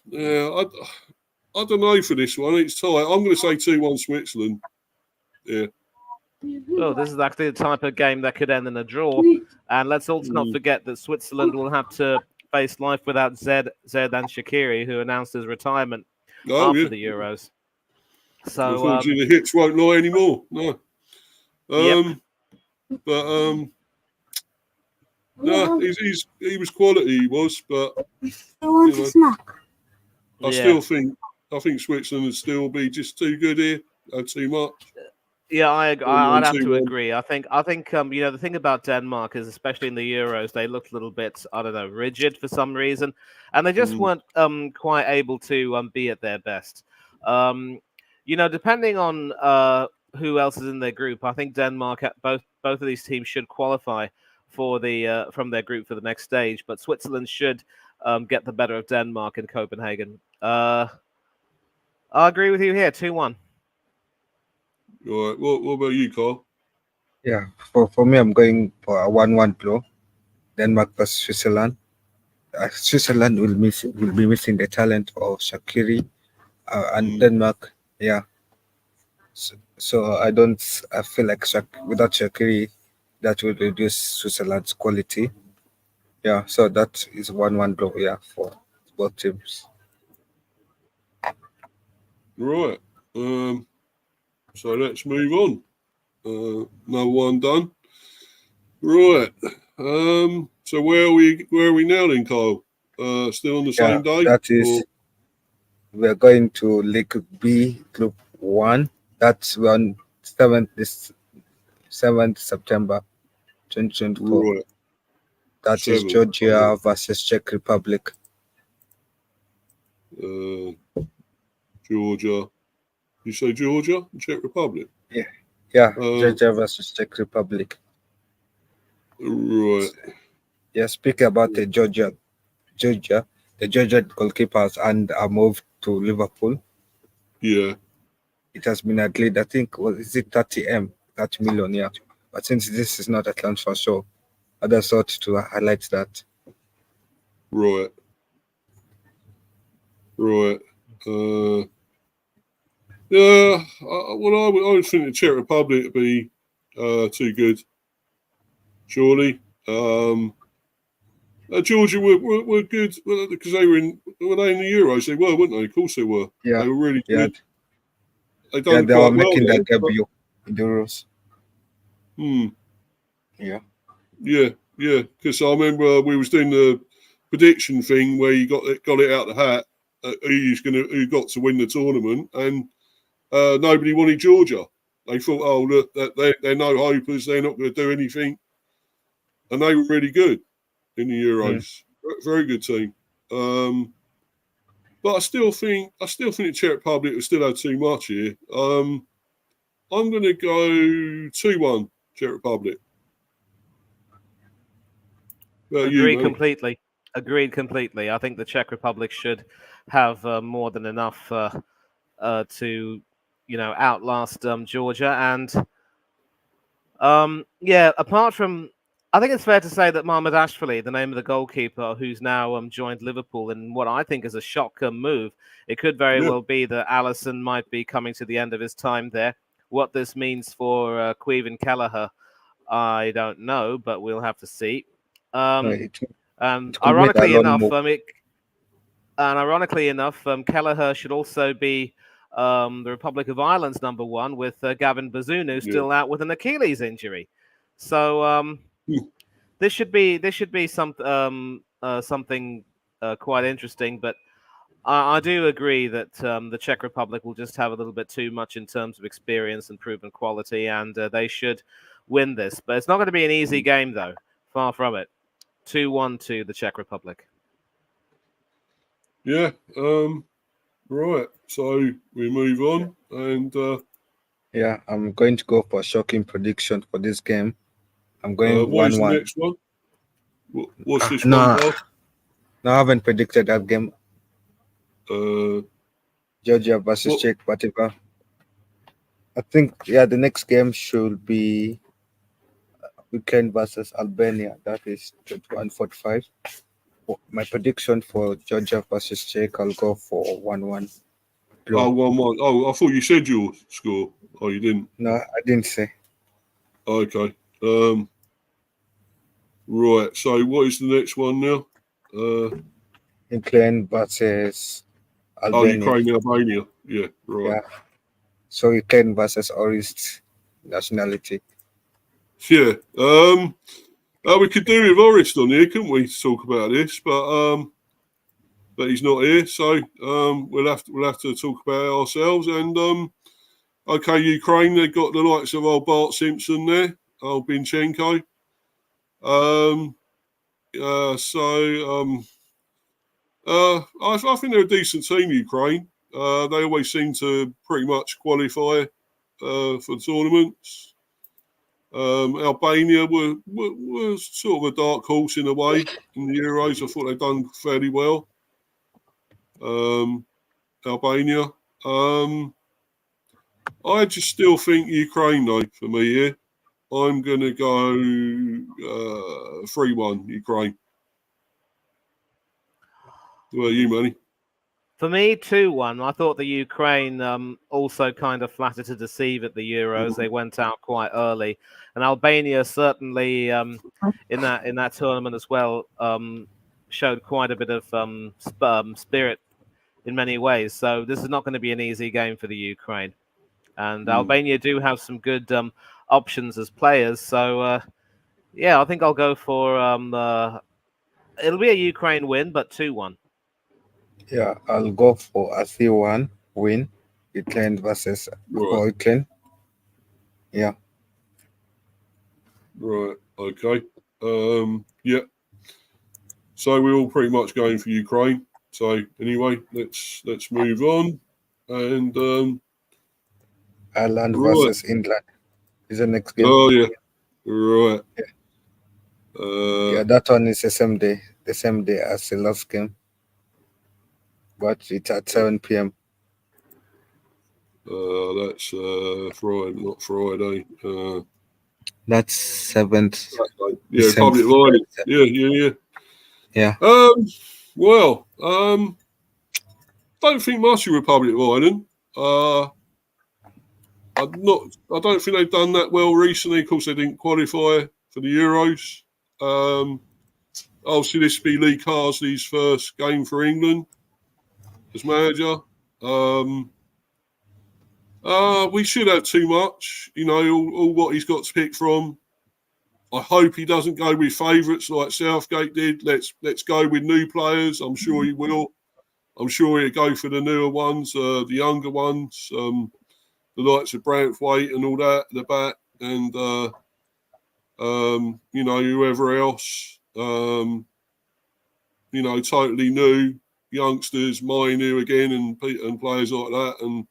yeah, I don't know for this one. It's tight. I'm going to say 2-1 Switzerland. Yeah. Oh, this is actually the type of game that could end in a draw. And let's also not forget that Switzerland will have to face life without Zed and Shaqiri, who announced his retirement after the Euros. So unfortunately, the hits won't lie anymore. No. But no, he was quality. He was, but I still think Switzerland would still be just too good here. Too much. Yeah, I'd have to agree. I think the thing about Denmark is, especially in the Euros, they looked a little bit, I don't know, rigid for some reason, and they just weren't quite able to be at their best. Depending on who else is in their group, I think Denmark, both of these teams should qualify for from their group for the next stage, but Switzerland should get the better of Denmark in Copenhagen. I agree with you here, 2-1. All right. What about you, Carl? Yeah, for me, I'm going for a 1-1 draw. Denmark versus Switzerland. Switzerland will be missing the talent of Shaqiri, and Denmark. Yeah. So I feel like without Shaqiri, that will reduce Switzerland's quality. Yeah. So that is 1-1 draw. Yeah, for both teams. Right. So let's move on. No one done. Right. So where are we now then, Kyle? Still on the same day? That is, we're going to League B, Group 1. That's on 7th September 2024. Right. That is Georgia versus Czech Republic. Georgia. You say Georgia? Czech Republic? Yeah. Georgia versus Czech Republic. Right. Yeah, speaking about the Georgia goalkeepers and a move to Liverpool. Yeah. It has been agreed, I think, is it 30 million, yeah. But since this is not a transfer show, I just thought to highlight that. Right. Yeah, I would think the Czech Republic would be too good. Surely. Georgia were good because they were in the Euros. They were, weren't they? Of course they were. Yeah. They were really good. They were making their debut in the Euros. Yeah. Because I remember we was doing the prediction thing where you got it out the hat. Who got to win the tournament, and nobody wanted Georgia. They thought, oh look, they're no hopers. They're not going to do anything, and they were really good in the Euros. Very good team. But But I still think the Czech Republic will still have too much here. I'm going to go 2-1 Czech Republic. Agreed completely. Agreed completely. I think the Czech Republic should have more than enough to, outlast Georgia. And apart from, I think it's fair to say that Mahmoud Ashfali, the name of the goalkeeper, who's now joined Liverpool in what I think is a shock move, it could very well be that Alisson might be coming to the end of his time there. What this means for Caoimhin Kelleher, I don't know, but we'll have to see. Ironically enough, Kelleher should also be the Republic of Ireland's number one, with Gavin Bazunu still out with an Achilles injury. So this should be something quite interesting. But I do agree that the Czech Republic will just have a little bit too much in terms of experience and proven quality, and they should win this. But it's not going to be an easy game, though. Far from it. 2-1 to the Czech Republic. Yeah. Right. So we move on, and I'm going to go for a shocking prediction for this game. I'm going 1-1. What is the next one? What's this one? No, I haven't predicted that game. Georgia versus Czech, whatever. I think the next game should be Ukraine versus Albania. That is 21:45. My prediction for Georgia versus Czech, I'll go for 1-1. 1-1. Oh, I thought you said your score. Oh, you didn't? No, I didn't say. Okay. Right. So what is the next one now? Ukraine versus Albania. Ukraine, Albania. Yeah, right. Yeah. So Ukraine versus Orist nationality. Yeah. We could do with Orist on here, couldn't we, to talk about this? But he's not here, so we'll have to talk about it ourselves. And okay, Ukraine, they've got the likes of old Bart Simpson there, old Binchenko. I think they're a decent team, Ukraine. They always seem to pretty much qualify for the tournaments. Albania were sort of a dark horse in a way in the Euros. I thought they'd done fairly well. Albania. I just still think Ukraine, though, for me here. I'm going to go 3-1 Ukraine. What about you, Manny? For me, 2-1. I thought the Ukraine also kind of flattered to deceive at the Euros. They went out quite early, and Albania certainly in that tournament as well showed quite a bit of spirit in many ways. So this is not going to be an easy game for the Ukraine, and Albania do have some good options as players. So I think I'll go for it'll be a Ukraine win, but 2-1. Yeah, I'll go for a 3-1 win. Ukraine versus Ukraine. Yeah. Right. Okay. Yeah. So we're all pretty much going for Ukraine. So anyway, let's move on. And Ireland versus England is the next game. Oh yeah. Right. Yeah. That one is the same day as the last game. But it's at 7 p.m. That's Friday, not Friday. That's 7th. Yeah, Republic of Ireland. Yeah. Well, don't think much of Republic of Ireland. I don't think they've done that well recently. Of course, they didn't qualify for the Euros. Obviously, this will be Lee Carsley's first game for England as manager. We should have too much, all what he's got to pick from. I hope he doesn't go with favourites like Southgate did. Let's go with new players. I'm sure he will. I'm sure he'll go for the newer ones, the younger ones, the likes of Branthwaite and all that at the back, and whoever else, totally new. youngsters, Mainu again, and players like that. And,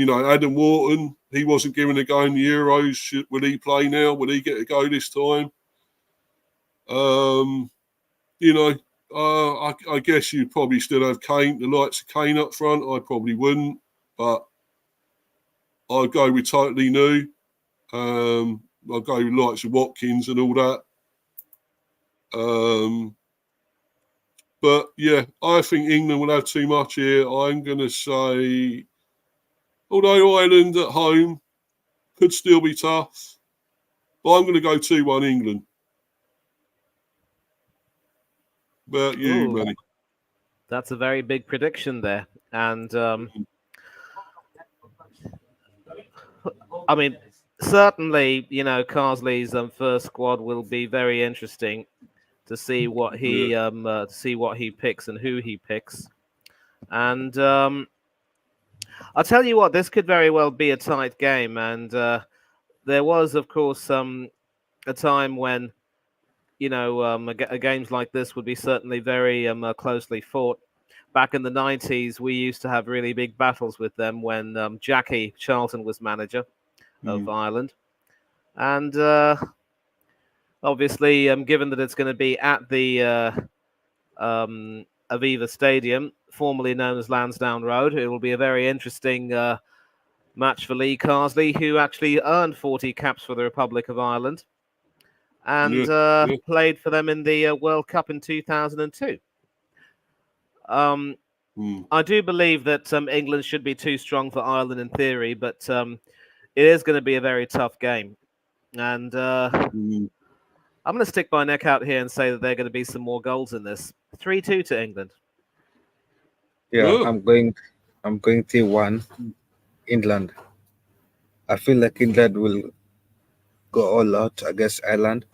Adam Wharton, he wasn't given a go in the Euros. Will he play now? Will he get a go this time? I guess you'd probably still have Kane, the likes of Kane up front. I probably wouldn't, but I'd go with totally new. I'd go with the likes of Watkins and all that. But yeah, I think England will have too much here. I'm going to say, although Ireland at home could still be tough, but I'm going to go 2-1 England. About you, Manny? That's a very big prediction there. And I mean, certainly, Carsley's first squad will be very interesting to see what he picks and who he picks. And I'll tell you what, this could very well be a tight game. And there was, of course, a time when games like this would be certainly very closely fought. Back in the 90s, we used to have really big battles with them when Jackie Charlton was manager of Ireland. And obviously, given that it's going to be at the Aviva Stadium, formerly known as Lansdowne Road, it will be a very interesting match for Lee Carsley, who actually earned 40 caps for the Republic of Ireland and played for them in the World Cup in 2002. I do believe that England should be too strong for Ireland in theory, but it is going to be a very tough game. And I'm going to stick my neck out here and say that there are going to be some more goals in this. 3-2 to England. Yeah, I'm going 3-1 England. I feel like England will go all out against Ireland.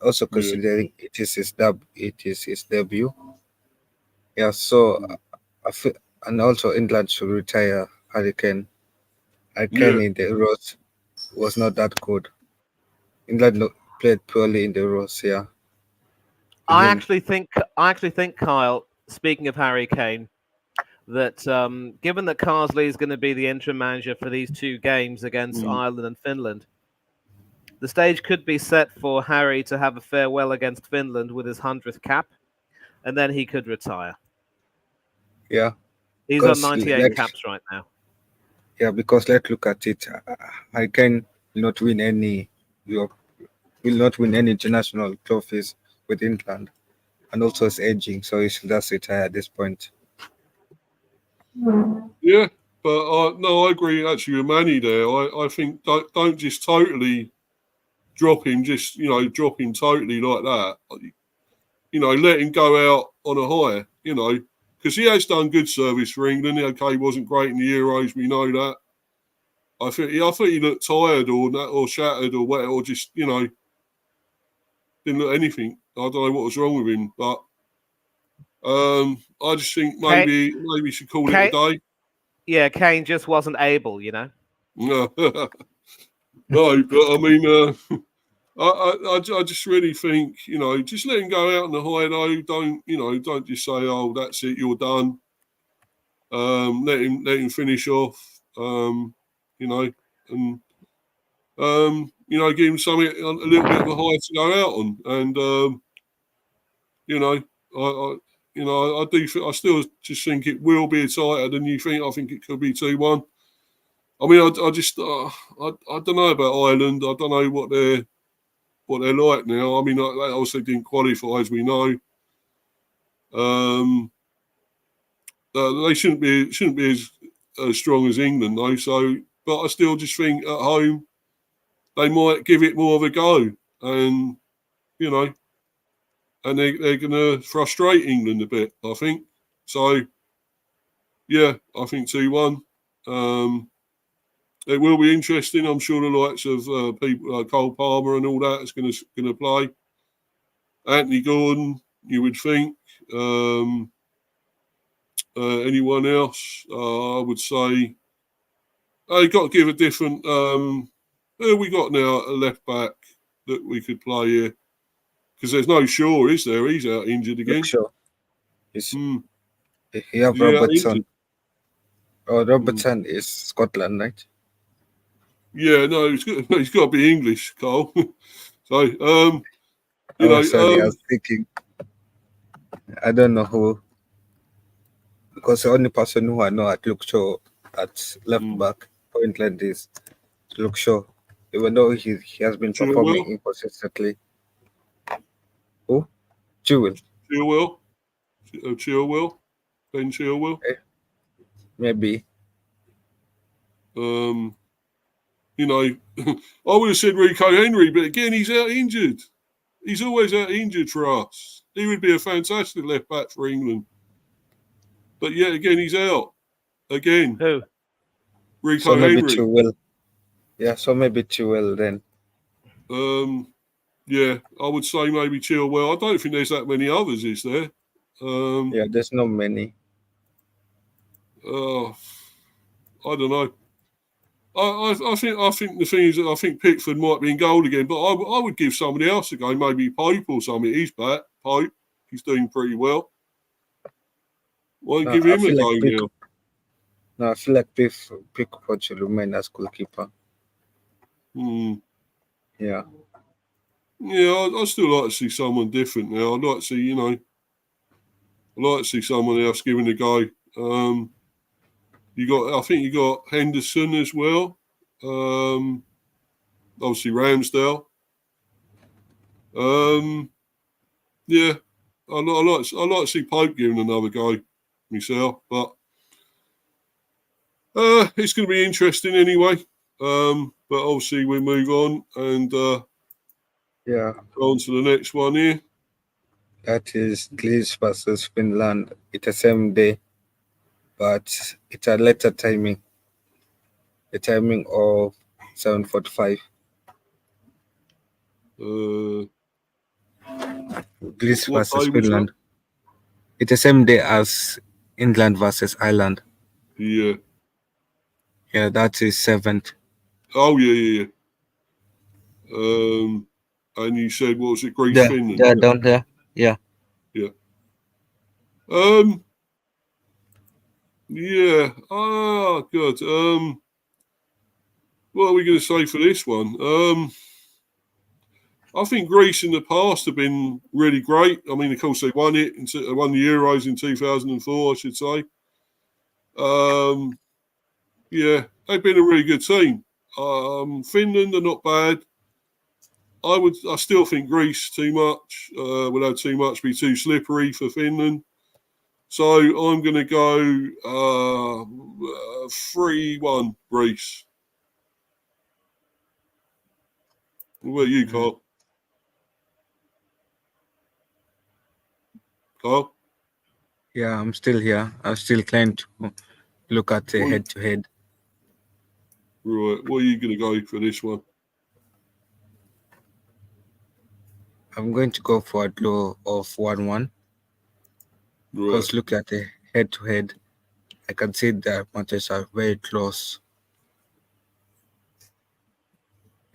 Also considering it is his debut. Yeah, so I feel, and also England should retire Harry Kane. Harry Kane in the Euros was not that good. England played poorly in the Euros. Yeah. I actually think, Kyle, speaking of Harry Kane, that given that Carsley is going to be the interim manager for these two games against Ireland and Finland, the stage could be set for Harry to have a farewell against Finland with his 100th cap, and then he could retire. Yeah. He's on 98 caps right now. Yeah, because let's look at it. Harry Kane will not win any international trophies with England, and also is aging, so he should just retire at this point. Yeah, but no, I agree actually with Manny there. I think don't just totally drop him, drop him totally like that. Let him go out on a high, because he has done good service for England. Okay, he wasn't great in the Euros, we know that. I think he looked tired or shattered or whatever, or just, didn't look anything. I don't know what was wrong with him, but I just think maybe we should call it a day. Yeah, Kane just wasn't able, No, but I mean, I just really think, just let him go out on the high though. Don't just say, oh, that's it, you're done. Let him finish off. And give him something a little bit of a high to go out on. And I still just think it will be tighter than you think. I think it could be 2-1. I mean, I just I don't know about Ireland. I don't know what they're like now. I mean, they also didn't qualify, as we know. They shouldn't be as strong as England though. So, but I still just think at home they might give it more of a go, and and they're going to frustrate England a bit, I think. So, yeah, I think 2-1. It will be interesting. I'm sure the likes of people like Cole Palmer and all that is going to play. Anthony Gordon, you would think. Anyone else? I would say you've got to give a different. Who we got now at a left back that we could play here? Because there's no Shaw, is there? He's out injured again. Sure. You have Yeah, Robertson. Oh, Robertson is Scotland, right? Yeah, no, he's got to be English, Carl. So, you know, sorry, I was thinking. I don't know who, because the only person who I know at Luke Shaw at left back Pointland is Luke Shaw, even though he has been performing inconsistently. Who? Chilwell. Chilwell, Ben Chilwell. Maybe. You know, I would have said Rico Henry, but again, he's out injured. He's always out injured for us. He would be a fantastic left back for England. But yet again, he's out. Again. Who? Rico So maybe Henry. Chilwell. Yeah, so maybe Chilwell then. Yeah, I would say maybe Chilwell. I don't think there's that many others, is there? Yeah, there's not many. I don't know. I think the thing is that I think Pickford might be in goal again, but I would give somebody else a go, maybe Pope or something. He's back. Pope, he's doing pretty well. Why give him a go now? No, I feel like Pickford should remain as goalkeeper. Yeah. Yeah, I still like to see someone different now. I'd like to see, I'd like to see someone else giving a go. I think you got Henderson as well. Obviously Ramsdale. Yeah, I like to see Pope giving another go myself, but it's going to be interesting anyway. But obviously we move on and go on to the next one here. That is Greece versus Finland. It's the same day, but it's a later timing. The timing of 7:45. Greece versus Finland. It's the same day as England versus Ireland. Yeah. Yeah, that is 7th. Oh yeah. And you said, what was it, Greece, Finland? Yeah, down there. Yeah. Yeah. Yeah. Oh God. What are we going to say for this one? I think Greece in the past have been really great. I mean, of course, they won the Euros in 2004, I should say. Yeah, they've been a really good team. Finland are not bad. I still think Greece too much. Would have too much, be too slippery for Finland. So I'm going to go 3-1 Greece. What about you, Carl? Carl? Yeah, I'm still here. I'm still trying to look at the head-to-head. Right. What are you going to go for this one? I'm going to go for a draw of 1-1. Right. Because look at the head-to-head. I can see the matches are very close.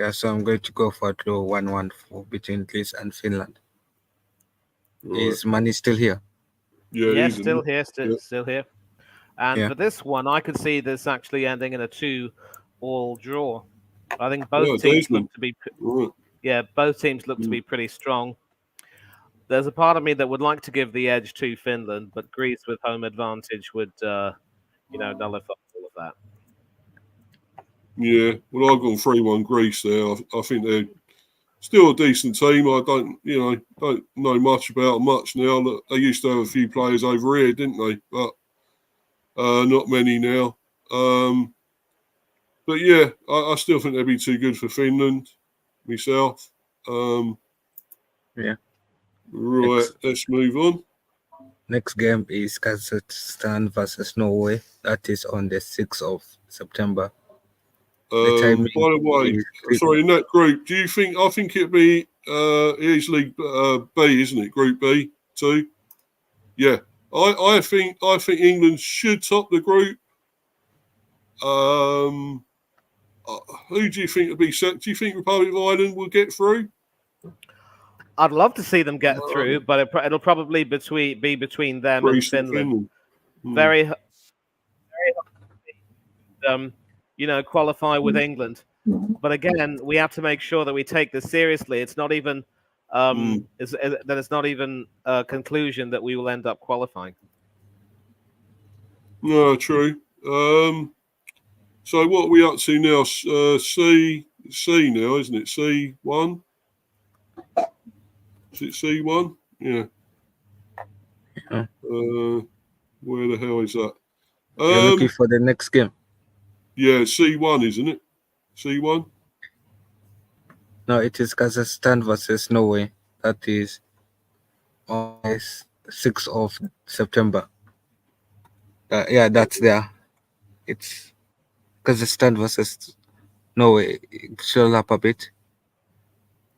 Yeah, so I'm going to go for a draw 1-1 between Greece and Finland. Right. Is Manny still here? Yeah, still here. Still here. And for this one, I could see this actually ending in a 2-all draw. I think both teams look to be. Yeah, both teams look to be pretty strong. There's a part of me that would like to give the edge to Finland, but Greece with home advantage would, nullify all of that. Yeah, well, I've gone 3-1 Greece there. I think they're still a decent team. I don't know much about them much now. They used to have a few players over here, didn't they? But not many now. But yeah, I still think they'd be too good for Finland, myself. Yeah. Right, let's move on. Next game is Kazakhstan versus Norway. That is on the 6th of September. By the way, sorry, in that group, do you think? I think it'd be easily B, isn't it? Group B, 2. Yeah, I think England should top the group. Who do you think would be set? Do you think Republic of Ireland will get through? I'd love to see them get through, but it'll probably be between them and Greece and Finland. Finland. Very qualify with England. But again, we have to make sure that we take this seriously. It's not even that it's not even a conclusion that we will end up qualifying. No, true. So what are we up to now? C now, isn't it? C1? Is it C1? Yeah. Where the hell is that? You're looking for the next game? Yeah, C1, isn't it? C1? No, it is Kazakhstan versus Norway. That is on 6th of September. Yeah, that's there. It's Kazakhstan versus Norway. Scroll up a bit.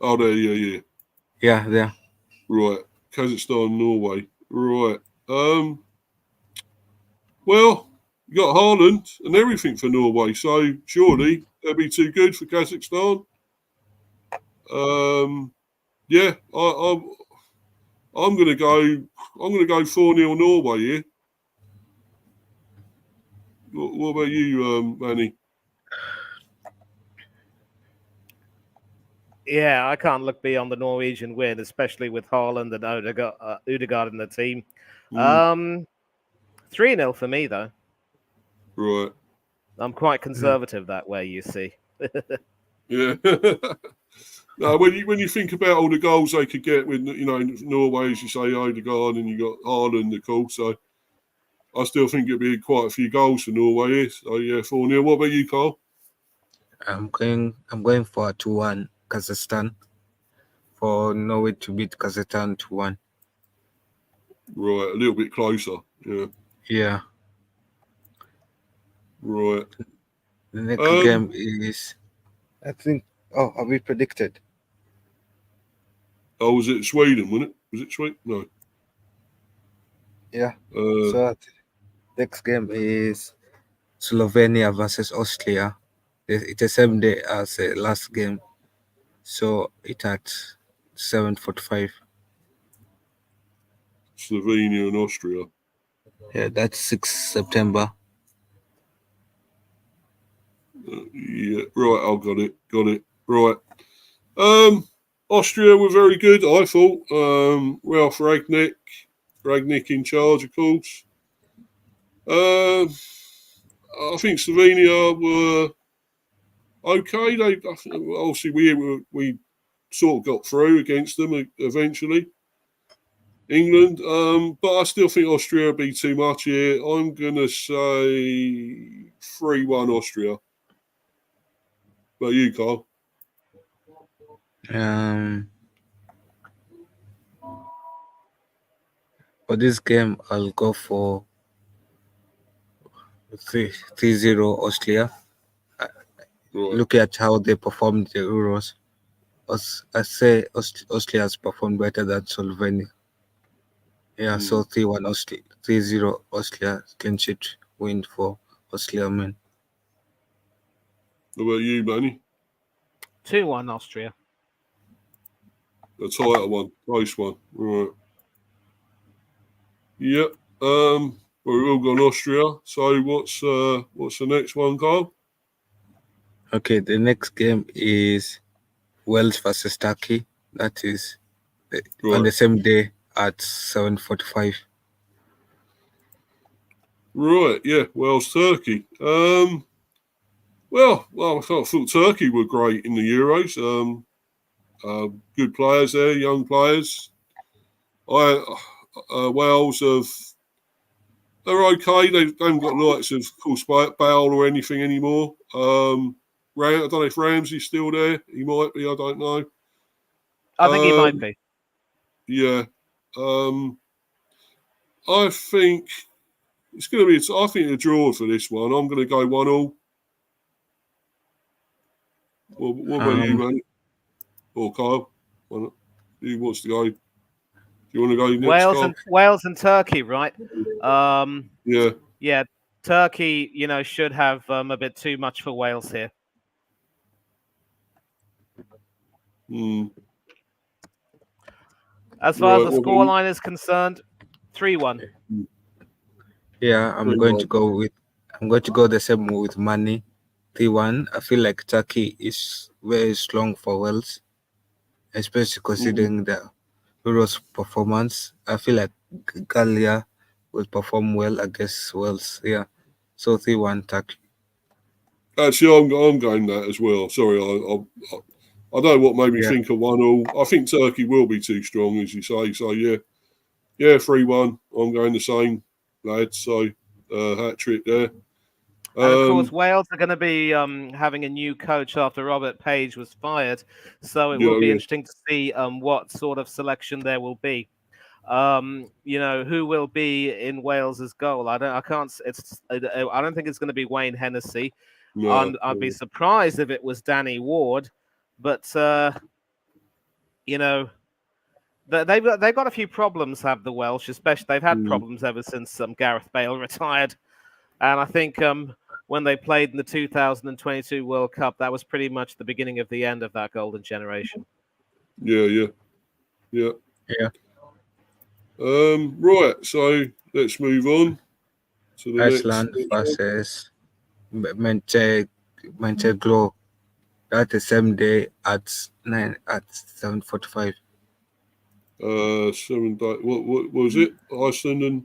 Oh, there, yeah. Yeah, there. Right. Kazakhstan, Norway. Right. Well, you got Haaland and everything for Norway, so surely that'd be too good for Kazakhstan. Yeah, I'm gonna go 4-0 Norway here. What about you, Manny? Yeah, I can't look beyond the Norwegian win, especially with Haaland and Odegaard in the team. 3-0 for me, though. Right. I'm quite conservative that way, you see. Yeah. No, when you think about all the goals they could get with Norway, as you say, Odegaard, and you got Haaland, of course. So I still think it'd be quite a few goals for Norway. So yeah, 4-0. What about you, Carl? I'm going for a 2-1 Kazakhstan. For Norway to beat Kazakhstan 2-1. Right, a little bit closer. Yeah. Yeah. Right. The next game is, I think. Oh, are we predicted? Oh, was it Sweden? Wasn't it? Was it Sweden? No. Yeah. So next game is Slovenia versus Austria. It's the same day as the last game, so it's at 7:45. Slovenia and Austria. Yeah, that's 6th September. Yeah, right. I got it. Right. Austria were very good, I thought. Ralph Ragnick in charge, of course. I think Slovenia were okay. Obviously we sort of got through against them eventually. England, but I still think Austria would be too much here. I'm gonna say 3-1 Austria. But you, Carl? For this game, I'll go for 3-0 Austria. Right. Look at how they performed the Euros. I say Austria has performed better than Slovenia. Yeah, so 3-1 Austria, 3-0 Austria, clean sheet win for Austria men. What about you, Manny? 2-1 Austria. A tighter one, close one. Right. Yep. Well, we've all gone Austria. So what's the next one, Carl? Okay, the next game is Wales versus Turkey. That is on the same day at 7:45. Right. Yeah. Wales, Turkey. Well, I thought Turkey were great in the Euros. Good players there, young players. Wales they're okay. They haven't got likes of course, Bale or anything anymore. I don't know if Ramsey's still there. He might be. I don't know. I think he might be. Yeah. I think it's going to be. I think a draw for this one. I'm going to go 1-1. What about you, man? Or Kyle? Who wants to go? Do you want to go next, Wales and Turkey, right? Yeah. Yeah. Turkey, should have a bit too much for Wales here. As far as Right, the what about you? scoreline is concerned, 3-1. Yeah, I'm going to go the same with money. 3-1. I feel like Turkey is very strong for Wales, especially considering the Euros performance. I feel like Gallia will perform well against Wales. Yeah, so 3-1 Turkey. Actually, I'm going that as well. Sorry, I don't know what made me think of 1-1. I think Turkey will be too strong, as you say. So yeah, 3-1. I'm going the same, lads. So hat trick there. And of course, Wales are going to be having a new coach after Robert Page was fired, so it will be interesting to see what sort of selection there will be. Who will be in Wales's goal? I don't think it's going to be Wayne Hennessy. No, I'd be surprised if it was Danny Ward, but they've got a few problems. Have the Welsh, especially they've had problems ever since Gareth Bale retired, and I think when they played in the 2022 World Cup, that was pretty much the beginning of the end of that golden generation. Yeah. Right, so let's move on to the Iceland versus Montenegro. That's the same day at 7:45. 7 day. What was it? Iceland and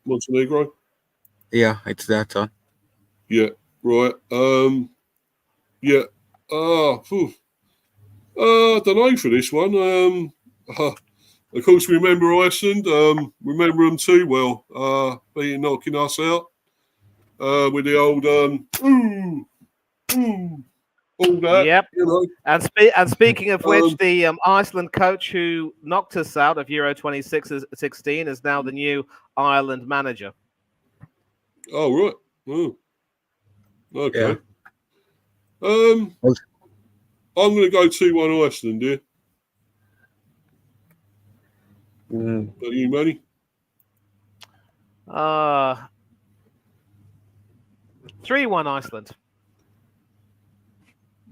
Montenegro. Yeah, it's that one. Yeah. Right. Yeah. I don't know for this one. Of course, we remember Iceland. Remember them too well. Knocking us out with the old all that. Yep. And speaking of which, the Iceland coach who knocked us out of Euro 2016 is now the new Ireland manager. Oh right. Oh. Okay. Yeah. I'm going to go 2-1 Iceland here. Are you, Manny? 3-1 Iceland.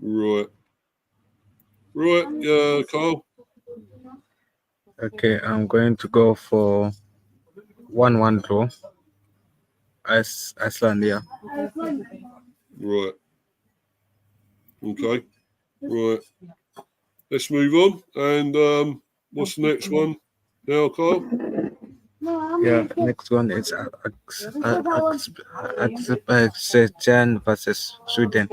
Right. Carl. Okay, I'm going to go for 1-1 draw. Iceland, yeah. Right. Okay. Right. Let's move on. And what's the next one now, Carl? Yeah, next one is Azerbaijan versus Sweden.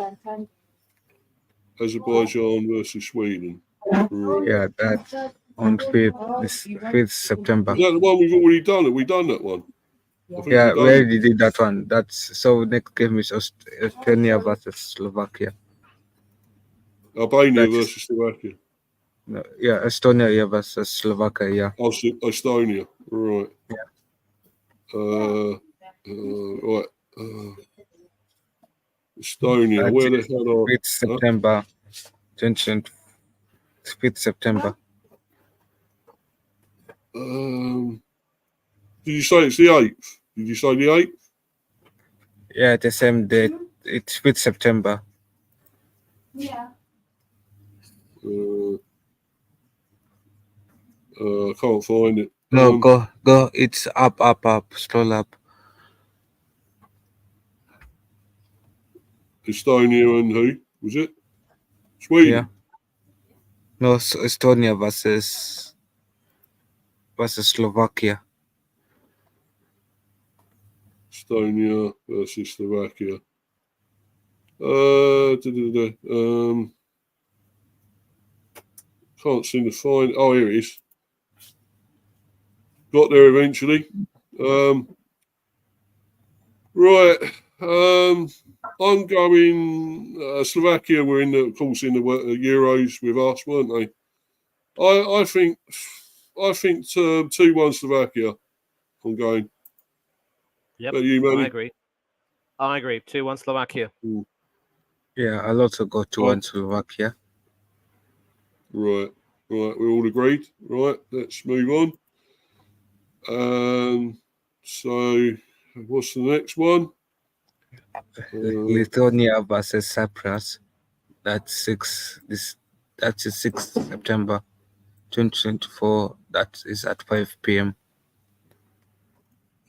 Azerbaijan versus Sweden. Right. Yeah, that's on 5th September. Is that the one we've already done? Have we done that one? Yeah, we already did that one. That's so next game is Estonia versus Slovakia. Albania versus Slovakia. No, yeah, Estonia versus Slovakia. Yeah. Oh, Estonia. Right. Yeah. Right. Estonia. Where the hell are? 5th September. 5th September. Did you say it's the 8th? Did you say the 8th? Yeah, the same date. It's 5th September. Yeah. I can't find it. No, go. It's up. Scroll up. Estonia and who was it? Sweden. Yeah. No, Estonia versus Slovakia. Estonia versus Slovakia. Can't seem to find. Oh, here it is. Got there eventually. Right. I'm going. Slovakia were of course, in the Euros with us, weren't they? I think 2-1 Slovakia. I'm going. Yep. You, Manny? I agree. 2-1 Slovakia. Yeah, I'll also go 2-1 Slovakia. Right. We're all agreed. Right. Let's move on. So, what's the next one? Lithuania versus Cyprus. That's 6th September. 2024. That is at 5 p.m.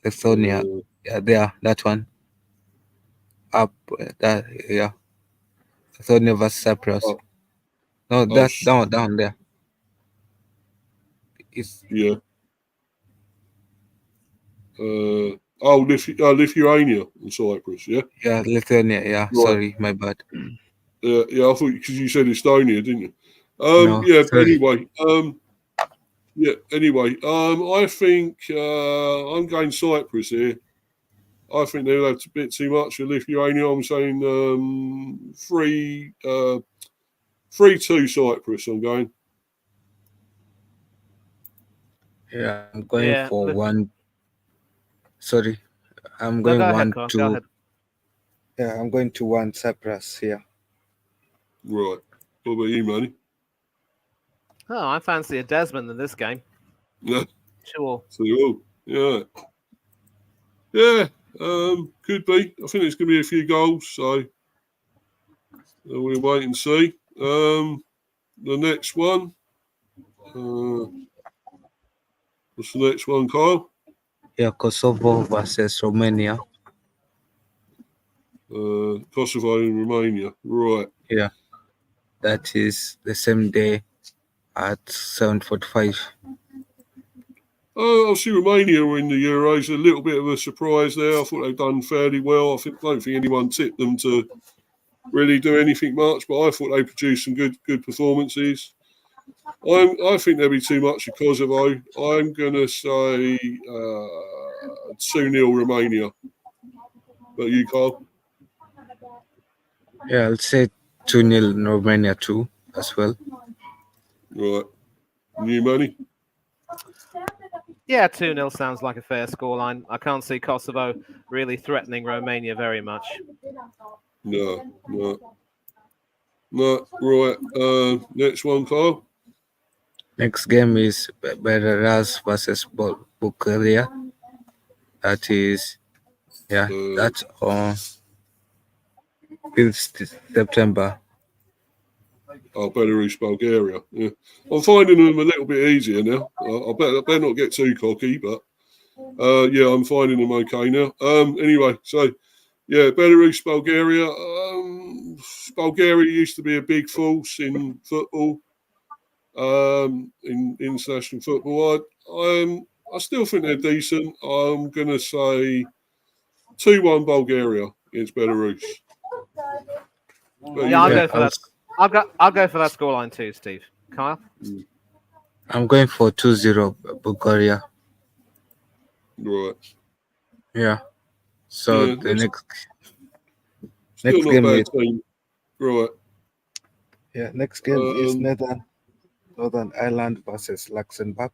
Estonia. Yeah, there. That one. Up. That. Yeah. Estonia versus Cyprus. Oh. No, that's down there. It's Yeah. Lithuania and Cyprus. Yeah. yeah, Lithuania. Yeah. Right. Sorry, my bad. Yeah. I thought because you said Estonia, didn't you? No, Yeah. But sorry. anyway. Yeah. Anyway. I think I'm going Cyprus here. I think they'll have a bit too much for Lithuania. I'm saying 3-2 Cyprus. I'm going. Yeah, I'm going for 1. Sorry, I'm No, going go 1 ahead, Carl. Go 2. ahead. Yeah, I'm going to 1 Cyprus here. Right. What about you, Manny? Oh, I fancy a Desmond in this game. Yeah. Sure. Yeah. Yeah. Could be. I think there's going to be a few goals, so we'll wait and see. The next one. What's the next one, Kyle? Yeah, Kosovo versus Romania. Kosovo and Romania. Right. Yeah, that is the same day at 7:45. Obviously, Romania were in the Euros. A little bit of a surprise there. I thought they've done fairly well. I don't think anyone tipped them to really do anything much, but I thought they produced some good performances. I think there'll be too much of Kosovo. I'm going to say 2-0 Romania. But you, Carl? Yeah, I'll say 2-0 Romania too, as well. Right. You, Manny? Yeah, 2-0 sounds like a fair scoreline. I can't see Kosovo really threatening Romania very much. No. Right. Next one, Carl. Next game is Belarus versus Bulgaria. That is, that's on 5th September. Belarus, Bulgaria. Yeah. I'm finding them a little bit easier now. I better not get too cocky, but I'm finding them okay now. Anyway, so yeah, Belarus, Bulgaria. Bulgaria used to be a big force in football, in international football. I still think they're decent. I'm gonna say 2-1 Bulgaria against Belarus. Yeah, I'll go for that. I'll go for that scoreline too, Steve. Kyle? I'm going for 2-0 Bulgaria. Right. Yeah. So the next game is right. Yeah, next game is Northern Ireland versus Luxembourg.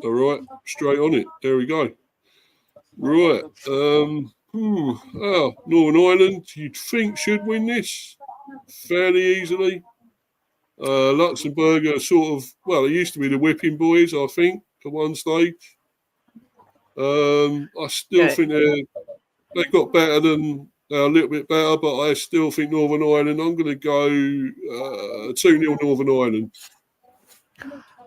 All right, straight on it. There we go. Right. Northern Ireland, you'd think should win this fairly easily. Luxembourg are sort of, they used to be the whipping boys, I think, at one stage. I still think they got better than, a little bit better, but I still think Northern Ireland, I'm going to go 2-0 Northern Ireland.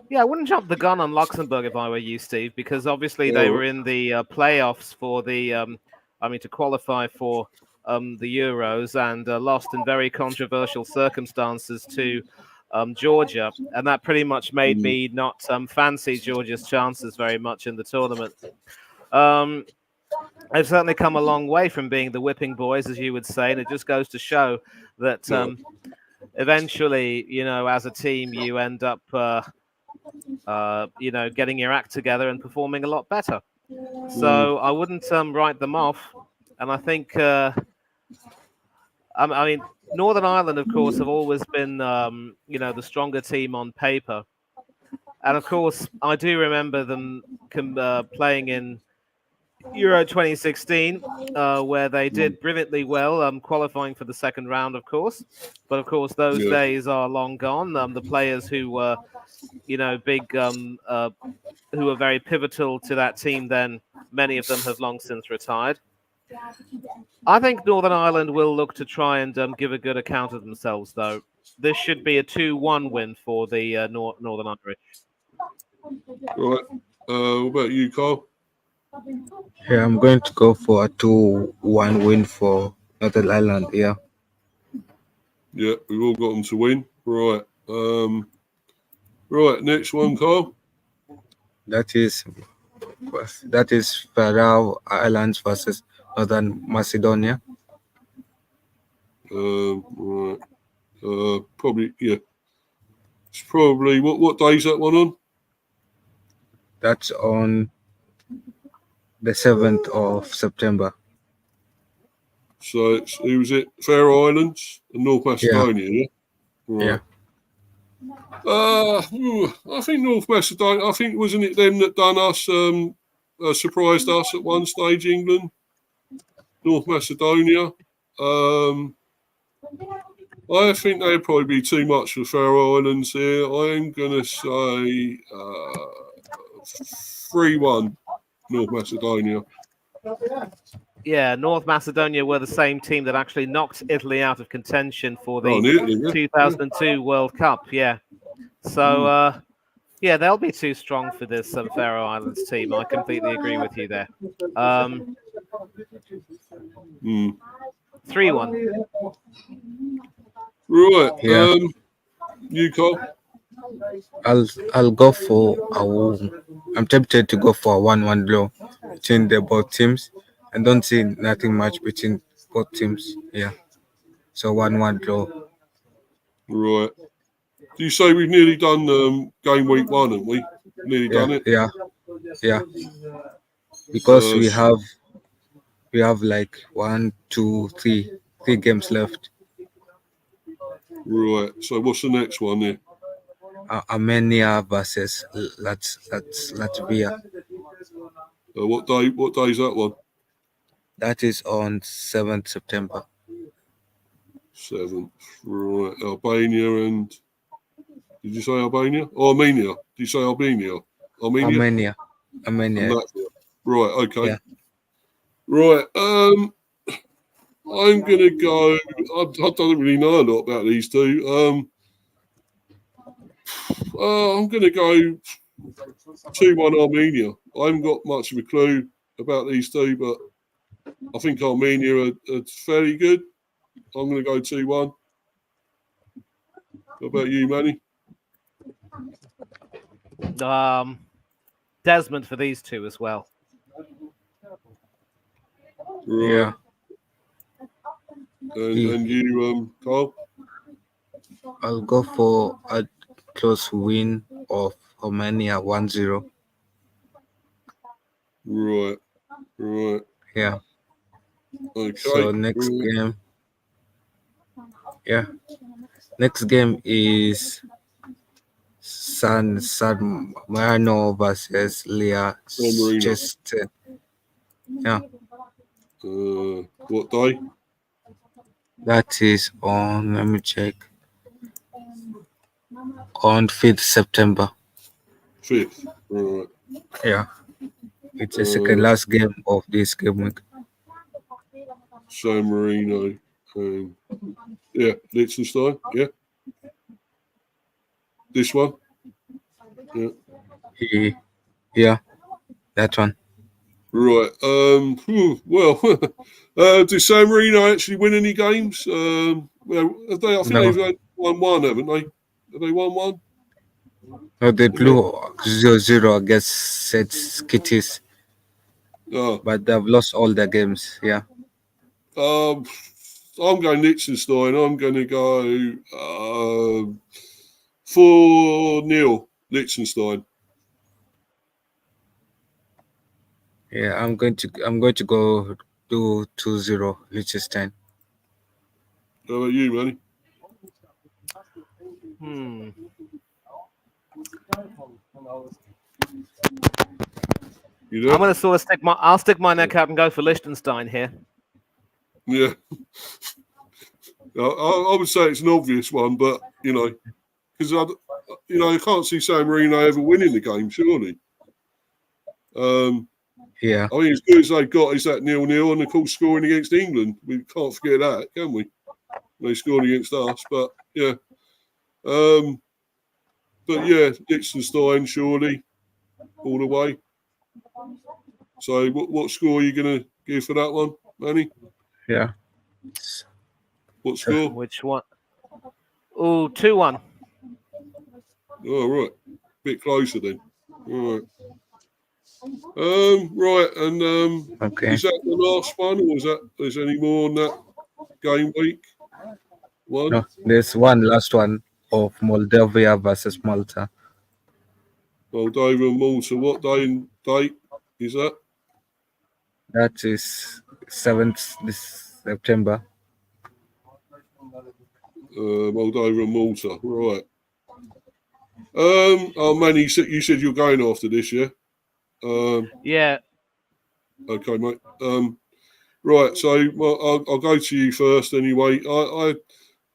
Yeah, I wouldn't jump the gun on Luxembourg if I were you, Steve, because obviously they were in the playoffs for the, to qualify for the Euros and lost in very controversial circumstances to Georgia. And that pretty much made me not fancy Georgia's chances very much in the tournament. They've certainly come a long way from being the whipping boys, as you would say, and it just goes to show that eventually, as a team, you end up, getting your act together and performing a lot better. So I wouldn't write them off. And I think, Northern Ireland, of course, have always been, the stronger team on paper. And of course, I do remember them playing in Euro 2016, where they did brilliantly well, qualifying for the second round, of course. But of course, those days are long gone. The players who were, big, who were very pivotal to that team then, many of them have long since retired. I think Northern Ireland will look to try and give a good account of themselves, though. this should be a 2-1 win for the Northern Irish. Right. What about you, Carl? Yeah, I'm going to go for a 2-1 win for Northern Ireland. Yeah. Yeah, we've all got them to win. Right. Right, next one, Carl. That is Faroe Islands versus Northern Macedonia. Right. Probably, yeah. It's probably, what day is that one on? That's on the 7th of September. So it's, who was it? Faroe Islands and North Macedonia, yeah? Right. Yeah. I think North Macedonia, wasn't it them that done us, surprised us at one stage, England? North Macedonia. I think they'd probably be too much for Faroe Islands here. I'm going to say 3-1 North Macedonia. Yeah, North Macedonia were the same team that actually knocked Italy out of contention for the nearly, yeah. 2002 World Cup. Yeah. So, yeah, they'll be too strong for this Faroe Islands team. I completely agree with you there. 3-1. Right. Yeah. You, Carl? I'll go for I'm tempted to go for a 1-1 draw between the both teams. I don't see nothing much between both teams. Yeah. So 1-1 draw. Right. Do you say we've nearly done game week 1, haven't we? Nearly done it? Yeah. Because we have like 1, 2, 3 games left. Right. So what's the next one there? Armenia versus Latvia. What day is that one? That is on 7th September. 7th. Right. Albania and... Did you say Albania? Oh, Armenia. Did you say Albania? Armenia. Right, okay. Yeah. Right. I'm going to go... I don't really know a lot about these two. I'm going to go 2-1 Armenia. I haven't got much of a clue about these two, but I think Armenia are fairly good. I'm going to go 2-1. What about you, Manny? Desmond for these two as well. Right. Yeah. And you, Carl? I'll go for a close win of Armenia 1-0. Right. Yeah. Okay. So next game. Yeah. Next game is San Marino versus Liechtenstein. Yeah. What day? That is on, let me check, on 5th September. 5th. Right. Yeah. It's the second last game of this game week. San Marino. Yeah, Liechtenstein. Yeah. This one. Yeah. Yeah. That one. Right. Well, did San Marino actually win any games? Well, I think they've won 1, haven't they? Have they won 1? No, they drew 0-0 against St. Kitts. Oh. But they've lost all their games. Yeah. I'm going Liechtenstein. I'm going to go 4-0 Liechtenstein. Yeah, I'm going to go do 2-0 Liechtenstein. How about you, Manny? I'm going to sort of stick my neck out and go for Liechtenstein here. Yeah. I would say it's an obvious one, but, because, I can't see San Marino ever winning the game, surely. Yeah. I mean, as good as they've got is that 0-0 and, of course, scoring against England. We can't forget that, can we? They scored against us, but, yeah. But yeah, Liechtenstein surely all the way. So what score are you going to give for that one, Manny? Yeah. What score? Which one? Oh, 2-1. Oh, right. Bit closer then. All right. Right, and Okay. is that the last one, or is there any more on that game week? One? No, there's one last one of Moldavia versus Malta. Moldova and Malta. What day and date is that? That is 7th this September. Moldova and Malta. Right. Oh man, you said you're going after this, yeah? Yeah. Okay, mate. Right. So I'll go to you first anyway.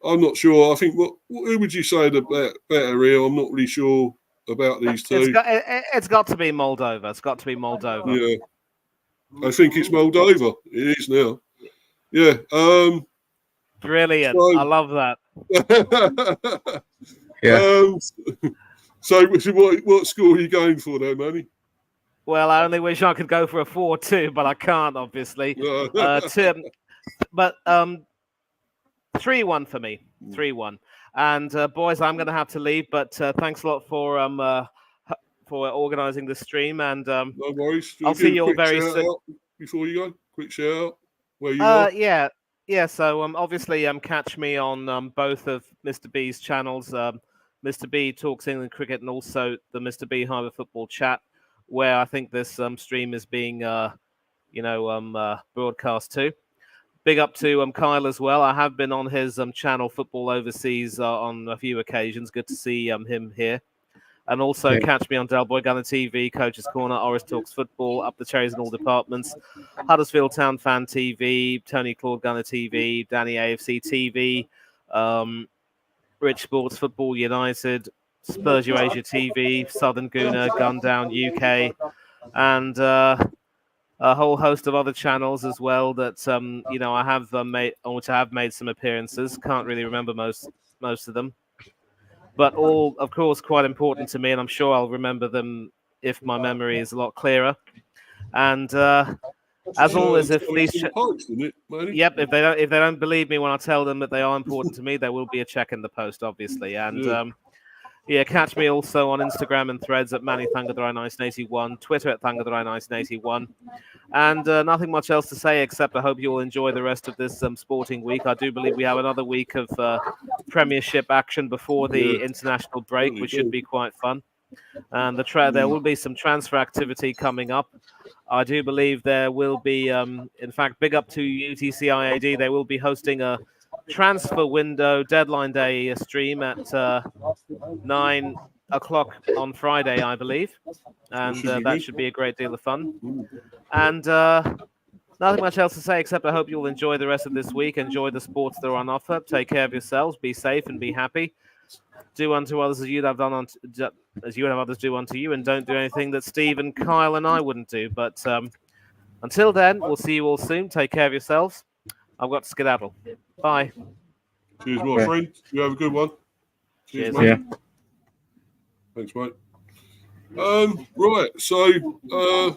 I'm not sure. I think who would you say the better here? I'm not really sure about these two. It's got to be Moldova. It's got to be Moldova. Yeah. I think it's Moldova. It is now. Yeah. Brilliant. So, I love that. Yeah. So what score are you going for there, Manny? Well, I only wish I could go for a 4-2, but I can't, obviously. But 3-1 for me. 3-1. And boys, I'm going to have to leave. But thanks a lot for organising the stream. And no worries. I'll see you all very soon. Before you go, quick shout out where you are. Yeah. So obviously, catch me on both of Mr. B's channels. Mr. B Talks England Cricket, and also the Mr. B Hyper Football Chat, where I think this stream is being, broadcast to. Big up to Kyle as well. I have been on his channel, Football Overseas, on a few occasions. Good to see him here. And also catch me on Del Boy Gunner TV, Coach's Corner, Oris Talks Football, Up the Cherries in all departments, Huddersfield Town Fan TV, Tony Claude Gunner TV, Danny AFC TV, Rich Sports Football United, Spurs Eurasia TV, Southern Gooner, Gun Down UK, and a whole host of other channels as well that I have made, on which I have made some appearances. Can't really remember most of them, but all, of course, quite important to me, and I'm sure I'll remember them if my memory is a lot clearer. And as always, if these if they don't believe me when I tell them that they are important to me, there will be a check in the post, obviously. And catch me also on Instagram and Threads at Manny Thangadrai1981, Twitter at Thangadrai1981, and nothing much else to say except I hope you all enjoy the rest of this sporting week. I do believe we have another week of Premiership action before the international break, which should be quite fun. And there will be some transfer activity coming up. I do believe there will be, in fact, big up to UTC IAD. They will be hosting a transfer window deadline day stream at 9 o'clock on Friday, I believe. And that should be a great deal of fun. And nothing much else to say except I hope you'll enjoy the rest of this week. Enjoy the sports that are on offer. Take care of yourselves. Be safe and be happy. Do unto others as you'd have done as you would have others do unto you, and don't do anything that Steve and Kyle and I wouldn't do. But until then, we'll see you all soon. Take care of yourselves. I've got to skedaddle. Bye. Cheers, my friend. You have a good one. Cheers, mate. Thanks, mate. Right, so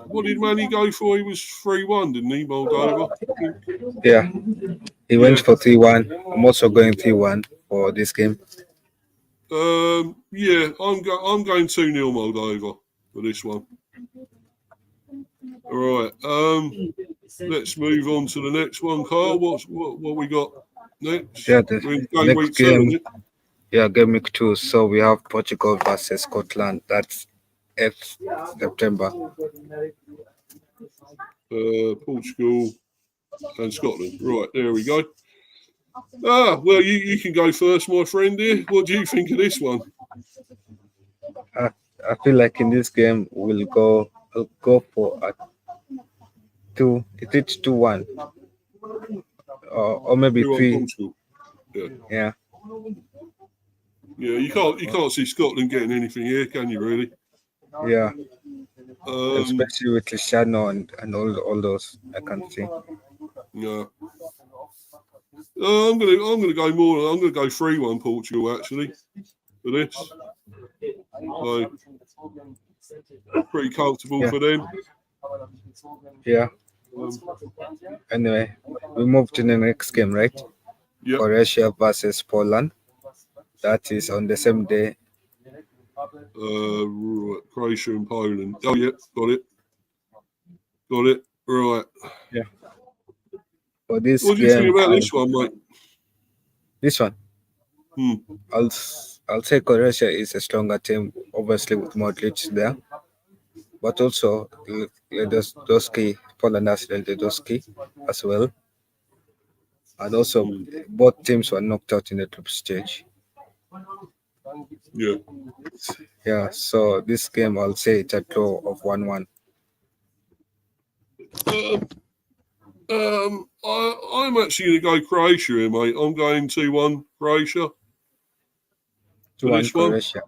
what did Manny go for? He was 3-1, didn't he, Moldova? Yeah, he went for 3-1. I'm also going 3-1 for this game. I'm going 2-0 Moldova for this one. All right. Let's move on to the next one, Carl. What we got next? Yeah, the next game. Yeah, game week 2. So we have Portugal versus Scotland. That's 8th September. Portugal and Scotland. Right, there we go. Well, you can go first, my friend here. What do you think of this one? I feel like in this game I'll go for a 2-1 or maybe 3. Yeah. Yeah, you can't see Scotland getting anything here, can you? Really? Yeah. Especially with Cristiano and all those, I can't see. Yeah. I'm gonna go more. I'm gonna go 3-1 Portugal actually. for this. So, pretty comfortable for them. Yeah. Anyway, we move to the next game, right? Yep. Croatia versus Poland. That is on the same day. Right, Croatia and Poland. Oh, yeah, got it. Right. Yeah. For this What do you game, think about this one, mate? This one, I'll say Croatia is a stronger team, obviously with Modric there, but also Lewandowski, Poland has Lewandowski as well, and also both teams were knocked out in the group stage. Yeah. Yeah. So this game, I'll say it's a draw of 1-1. I'm actually going to go Croatia here, mate. I'm going 2-1 Croatia. 2-1 Croatia.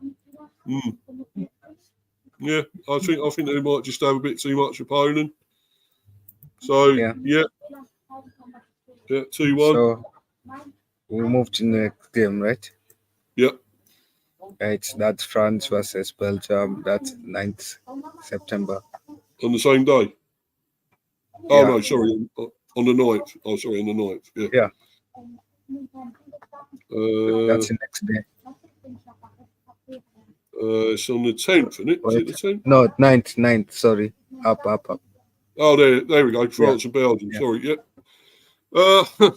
Yeah, I think they might just have a bit too much of Poland. So yeah, 2-1. So we move to the next game, right? Yep. Right, that's France versus Belgium. That's 9th September. On the same day. Oh Yeah. no, sorry, on the 9th. Oh, sorry, on the 9th. Yeah. Yeah. That's the next day. It's on the 10th, isn't it? Is it the 10th? No, 9th. Sorry, up. Oh, there we go. France and Belgium. Yeah. Sorry, yep.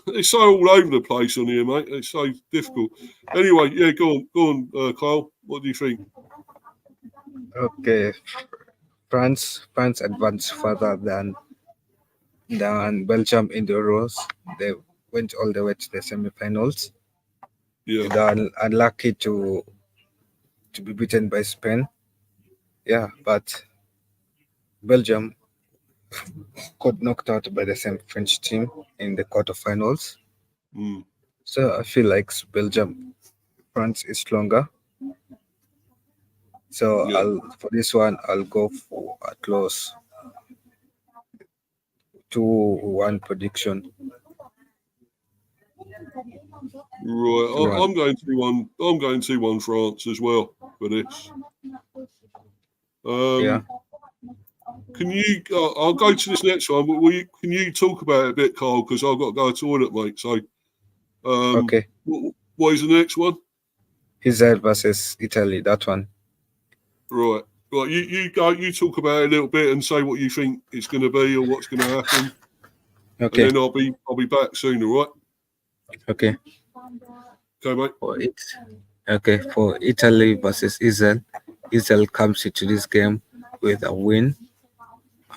It's so all over the place on here, mate. It's so difficult. Anyway, yeah, go on, Kyle. What do you think? Okay, France advanced further than Belgium in the Euros. They went all the way to the semi-finals. Yeah. They are unlucky to be beaten by Spain. Yeah, but Belgium got knocked out by the same French team in the quarterfinals. So I feel like France is stronger. So for this one, I'll go for a close 2-1 prediction. Right, I'm going 2-1. I'm going 2-1 France as well for this. Yeah. Can you? I'll go to this next one, but can you talk about it a bit, Carl? Because I've got to go to the toilet, mate. So, Okay. What is the next one? Israel versus Italy. That one. Right. You go. You talk about it a little bit and say what you think it's going to be or what's going to happen. Okay. And then I'll be back soon. All right. Okay. Okay, mate. For Italy versus Israel, Israel comes into this game with a win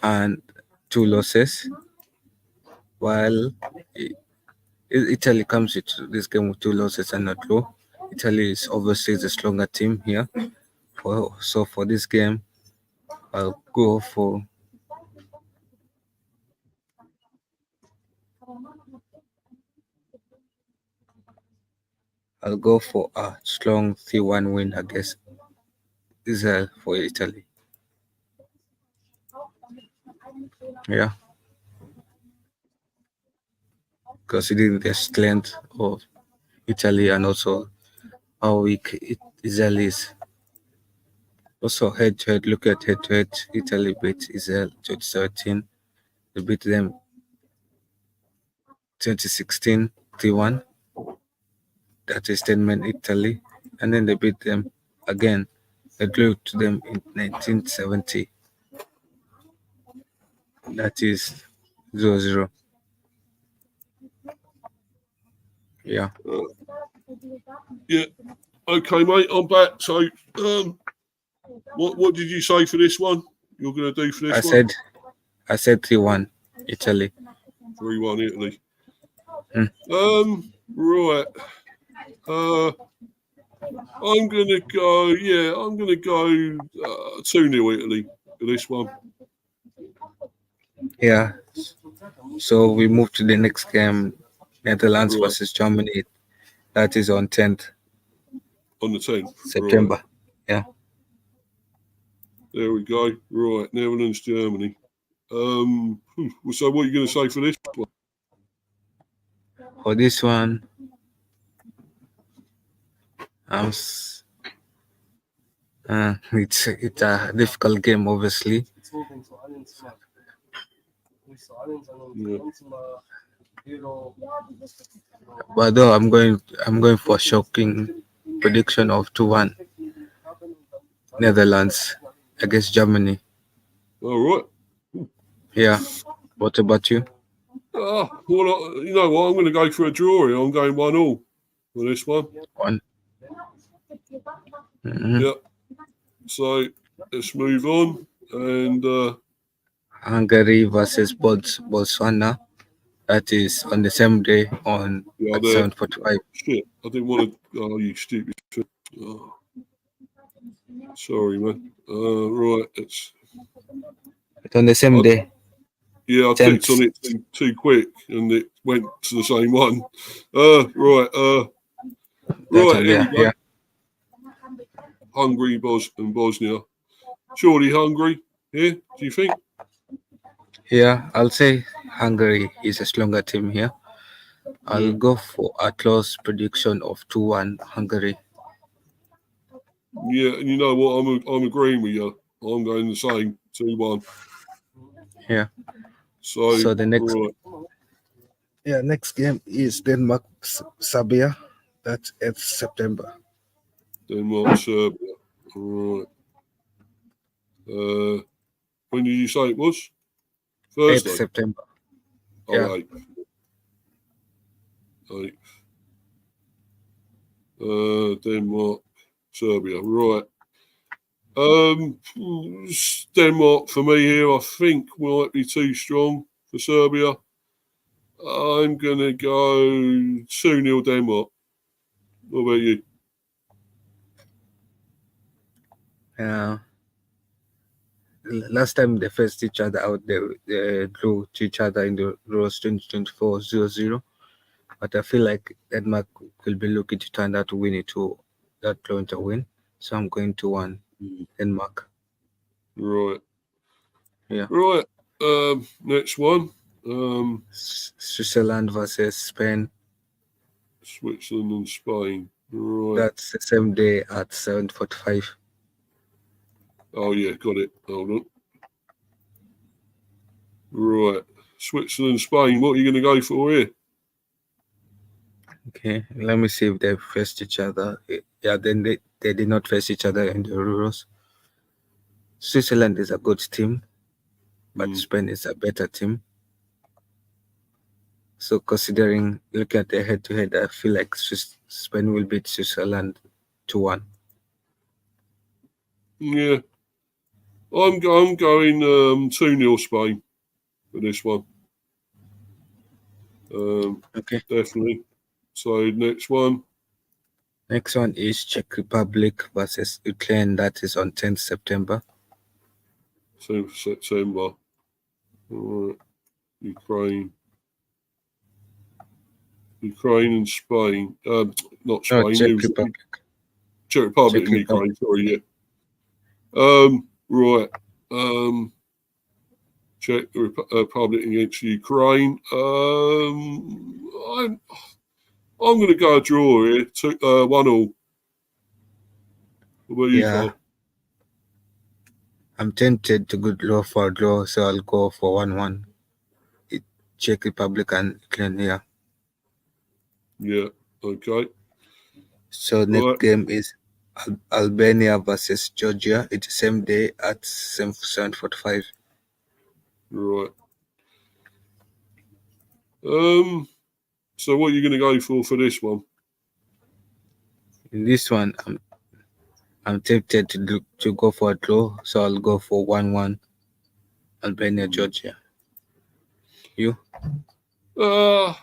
and 2 losses, while Italy comes into this game with 2 losses and a draw. Italy is obviously the stronger team here. So for this game, I'll go for a strong 3-1 win against Israel for Italy. Yeah. Considering the strength of Italy and also how weak Israel is. Also head-to-head, look at head-to-head. Italy beat Israel 2017. They beat them 2016 3-1. That is 10-man Italy. And then they beat them again. They drew to them in 1970. That is 0-0. Yeah. Yeah. Okay, mate. I'm back. So, what did you say for this one? You're going to do for this one? I said 3-1 Italy. 3-1 Italy. Right. I'm going to go. Yeah, I'm going to go 2-0 Italy for this one. Yeah. So we move to the next game, Netherlands versus Germany. That is on 10th. On the 10th. September. Right. Yeah. There we go. Right, Netherlands, Germany. So what are you going to say for this one? For this one, It's a difficult game, obviously. Yeah. But though I'm going for shocking prediction of 2-1 Netherlands against Germany. All right. Yeah. What about you? Well, you know what? I'm going to go for a draw here. I'm going 1-1 for this one. One. Mhm. Yeah. So let's move on. And Hungary versus Botswana. That is on the same day yeah, at 7:45. shit. I didn't want to. Oh, you stupid shit. Oh, sorry, man. Right. It's On the same day. yeah. I clicked on it too quick, and it went to the same one. Right. Right. Here we go. Yeah. Hungary, and Bosnia. Surely Hungary here. Do you think? Yeah, I'll say Hungary is a stronger team here. I'll Yeah. go for a close prediction of 2-1 Hungary. Yeah, and you know what? I'm agreeing with you. I'm going the same 2-1. Yeah. So the next right. next game is Denmark Serbia. That's 8th September. Denmark, Serbia. Right. When did you say it was? 8th Thursday. September. Oh, Yeah. 8th. Denmark, Serbia. Right. Denmark for me here, I think might be too strong for Serbia. I'm gonna go 2-0 Denmark. What about you? Last time they faced each other out, they drew to each other in the Euros 2024 0-0. But I feel like Denmark will be looking to turn that win into that going to win. So I'm going to 1 Denmark. Right. Yeah. Right. Next one. Switzerland versus Spain. Switzerland and Spain. Right. That's the same day at 7:45. Oh yeah, got it. Hold on. Right. Switzerland, Spain. What are you going to go for here? Okay, let me see if they faced each other. Yeah, then they did not face each other in the Euros. Switzerland is a good team, but Spain is a better team. So considering looking at the head-to-head, I feel like Spain will beat Switzerland 2-1. Yeah. I'm going 2-0 Spain for this one. Okay. Definitely. So next one. Next one is Czech Republic versus Ukraine. That is on 10th September. 10th September. All right. Ukraine and Spain. Not Spain. No, Czech Republic. Czech Republic and Ukraine. Sorry, yeah. Right. Czech Republic against Ukraine. I'm going to go a draw here. 1-1. What about you, Carl? I'm tempted to go for a draw, so I'll go for 1-1. Czech Republic and Ukraine here. Yeah. Okay. So next game is Albania versus Georgia. It's the same day at 7:45. Right. So what are you going to go for this one? In this one, I'm tempted to go for a draw, so I'll go for 1-1 Albania Georgia. You? I'm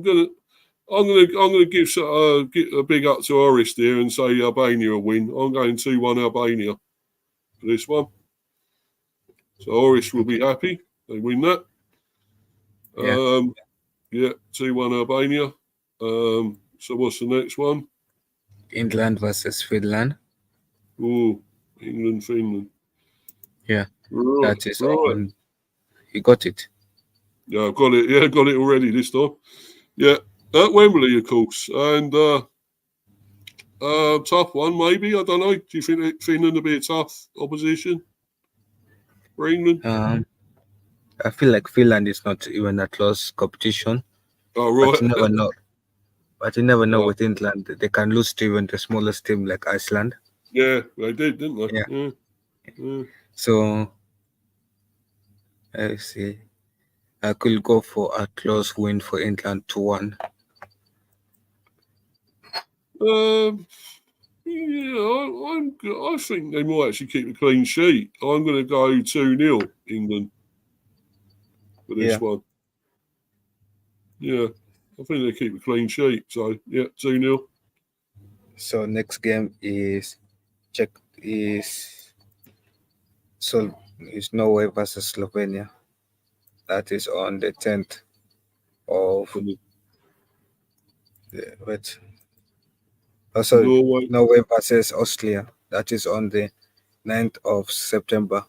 gonna give a big up to Orist here and say Albania will win. I'm going 2-1 Albania for this one. So Orist will be happy. They win that. Yeah, 2-1 Albania. So what's the next one? England versus Finland. Oh, England, Finland. Yeah, right, that is on. You got it. Yeah, I've got it. Yeah, got it already this time. Yeah, at Wembley, of course. And Tough one, maybe. I don't know. Do you think that Finland will be a tough opposition for England? I feel like Finland is not even a close competition, Oh, but right. you never know. But you never know Oh. with England, they can lose to even the smallest team like Iceland. Yeah, they did, didn't they? Yeah. Yeah. So I see. I could go for a close win for England 2-1. Yeah, I think they might actually keep a clean sheet. I'm going to go 2-0 England for this one. Yeah, I think they keep a clean sheet. So yeah, 2-0. So next game is Norway versus Slovenia. That is on the 10th of wait. Also, Norway versus Austria. That is on the 9th of September.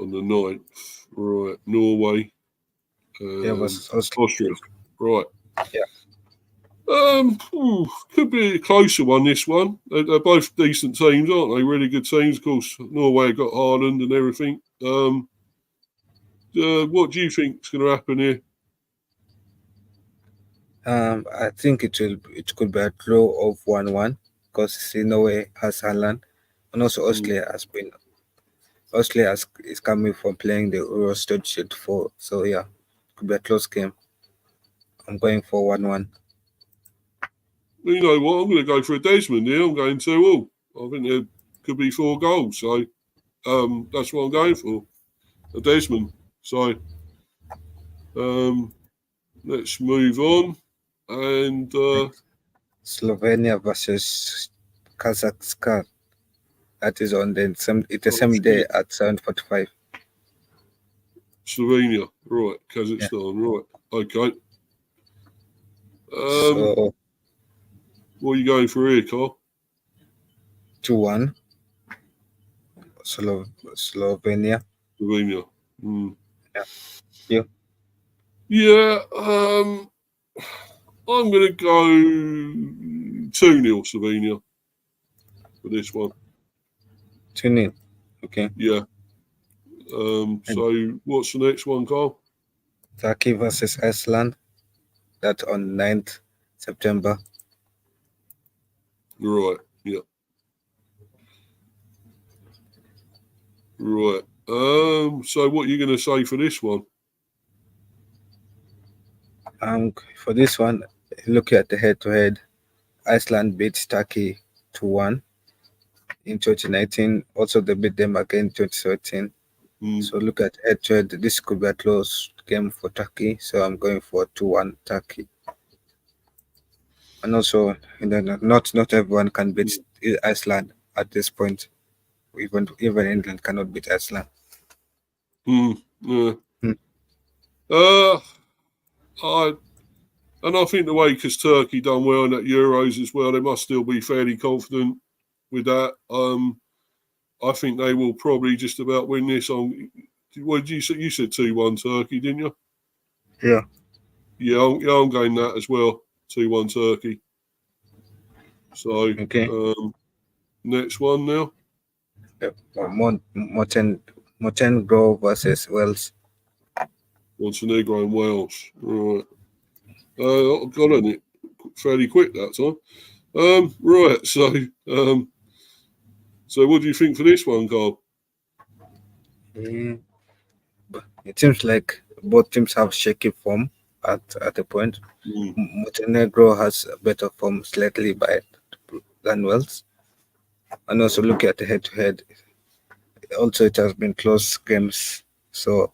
On the 9th, right? Norway. Versus Austria. Right. Yeah. Could be a closer one. This one, they're both decent teams, aren't they? Really good teams. Of course, Norway got Haaland and everything. What do you think is going to happen here? I think it could be a draw of 1-1 because Norway has Haaland, and also Austria is coming from playing the Euro stage 4. So yeah, it could be a close game. I'm going for 1-1. You know what? I'm going to go for a Desmond here. I'm going 2-2. I think there could be 4 goals. So that's what I'm going for. A Desmond. So let's move on. And Slovenia versus Kazakhstan. That is on the same day at 7:45. Slovenia, right? Kazakhstan, right? Okay. So what are you going for here, Carl? 2-1. Slovenia. Slovenia. Yeah. Yeah. I'm going to go 2-0 Slovenia for this one. 2-0. Okay. Yeah. So what's the next one, Carl? Turkey versus Iceland. That's on 9th September. Right. Yeah. Right. So what are you going to say for this one? For this one, looking at the head-to-head, Iceland beat Turkey 2-1 in 2019. Also, they beat them again in 2013. So look at head-to-head. This could be a close game for Turkey. So I'm going for 2-1 Turkey. And also, not everyone can beat Iceland at this point. Even England cannot beat Iceland. Yeah. I think the way because Turkey done well in that Euros as well, they must still be fairly confident with that. I think they will probably just about win this on. What did you say? You said 2-1 Turkey, didn't you? Yeah. Yeah, I'm going that as well. 2-1 Turkey. So okay. Next one now. Montenegro versus Wales. Montenegro and Wales. Right. I got on it fairly quick that time. Right. So what do you think for this one, Carl? It seems like both teams have shaky form at a point. Montenegro has better form slightly than Wales. And also look at the head-to-head. Also, it has been close games. So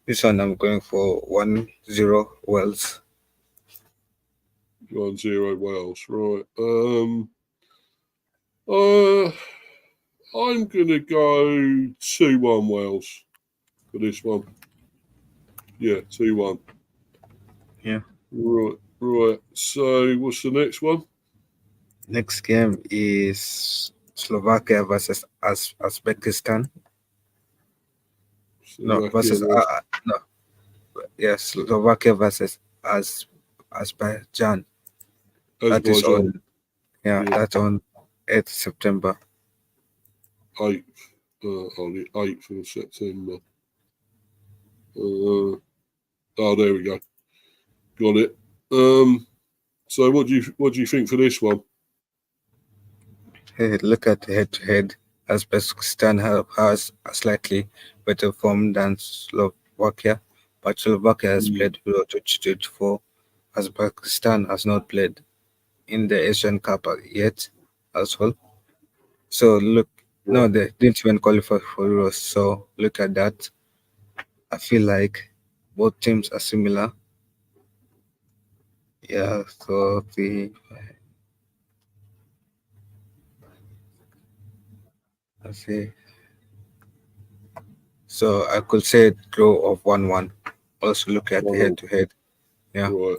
this one I'm going for 1-0 Wales. 1-0 Wales, right. I'm gonna go 2-1 Wales for this one. Yeah, 2-1. Yeah. Right. So what's the next one? Next game is Slovakia versus Uzbekistan. Slovakia versus Azerbaijan. That is Azerbaijan. on, yeah, that's on 8th September. 8th. The 8th of September. Oh, there we go. Got it. So what do you think for this one? Hey, look at the head-to-head. Uzbekistan has a slightly better form than Slovakia, but Slovakia has played Euro 2024. Uzbekistan has not played in the Asian Cup yet as well. So look, no, they didn't even qualify for Euros. So look at that. I feel like both teams are similar. Yeah, so let's see. So I could say draw of 1-1. Also look at the head-to-head. Yeah. Right.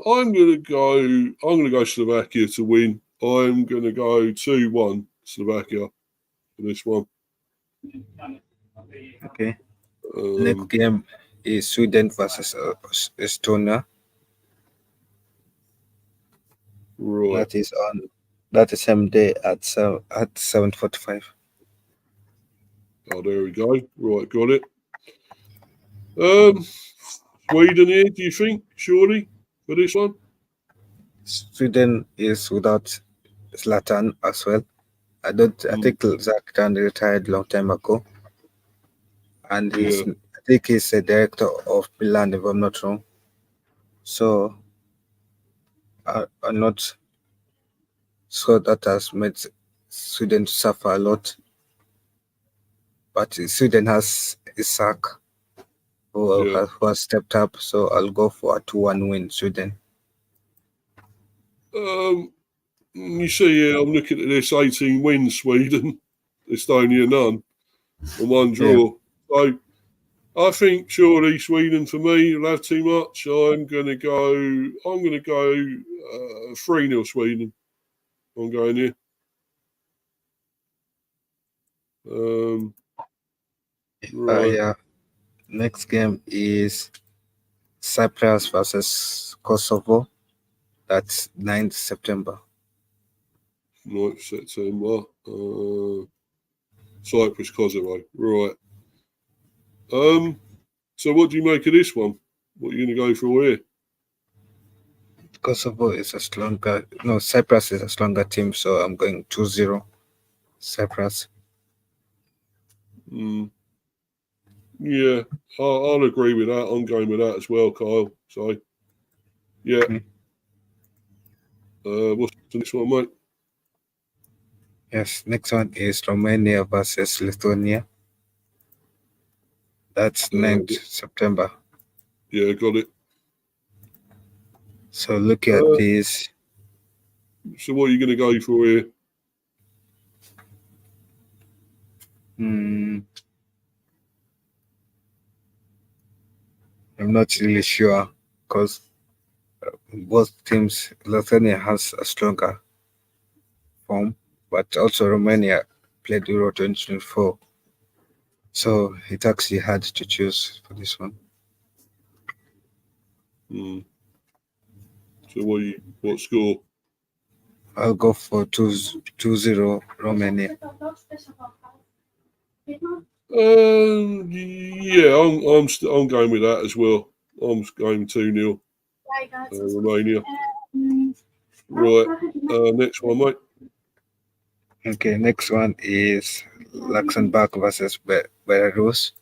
I'm gonna go Slovakia to win. I'm gonna go 2-1 Slovakia for this one. Okay. Next game is Sweden versus Estonia. Right. That is on the same day at 7:45. Oh, there we go. Right, got it. Sweden here, do you think, surely, for this one? Sweden is without Zlatan as well. I think Zlatan retired long time ago. And I think he's a director of Milan, if I'm not wrong. So I'm not sure that has made Sweden suffer a lot. But Sweden has Isak, who has stepped up. So I'll go for a 2-1 win, Sweden. You see here, I'm looking at this 18 wins, Sweden, Estonia none, and 1 draw. So I think surely Sweden for me will have too much. I'm gonna go 3-0 Sweden. I'm going here. Right. Yeah. Next game is Cyprus versus Kosovo. That's 9th September. 9th September. Cyprus, Kosovo. Right. So what do you make of this one? What are you going to go for here? Kosovo is Cyprus is a stronger team, so I'm going 2-0 Cyprus. Yeah, I'll agree with that. I'm going with that as well, Kyle. So, yeah. What's the next one, mate? Yes, next one is Romania versus Lithuania. That's 9th September. Yeah, got it. So look at these. So what are you going to go for here? I'm not really sure because both teams, Lithuania has a stronger form, but also Romania played Euro 2024. So it actually had to choose for this one. So what score? I'll go for 2-0 Romania. Yeah, I'm going with that as well. I'm going 2-0 Romania. Right. Next one, mate. Okay, next one is Luxembourg versus Belarus.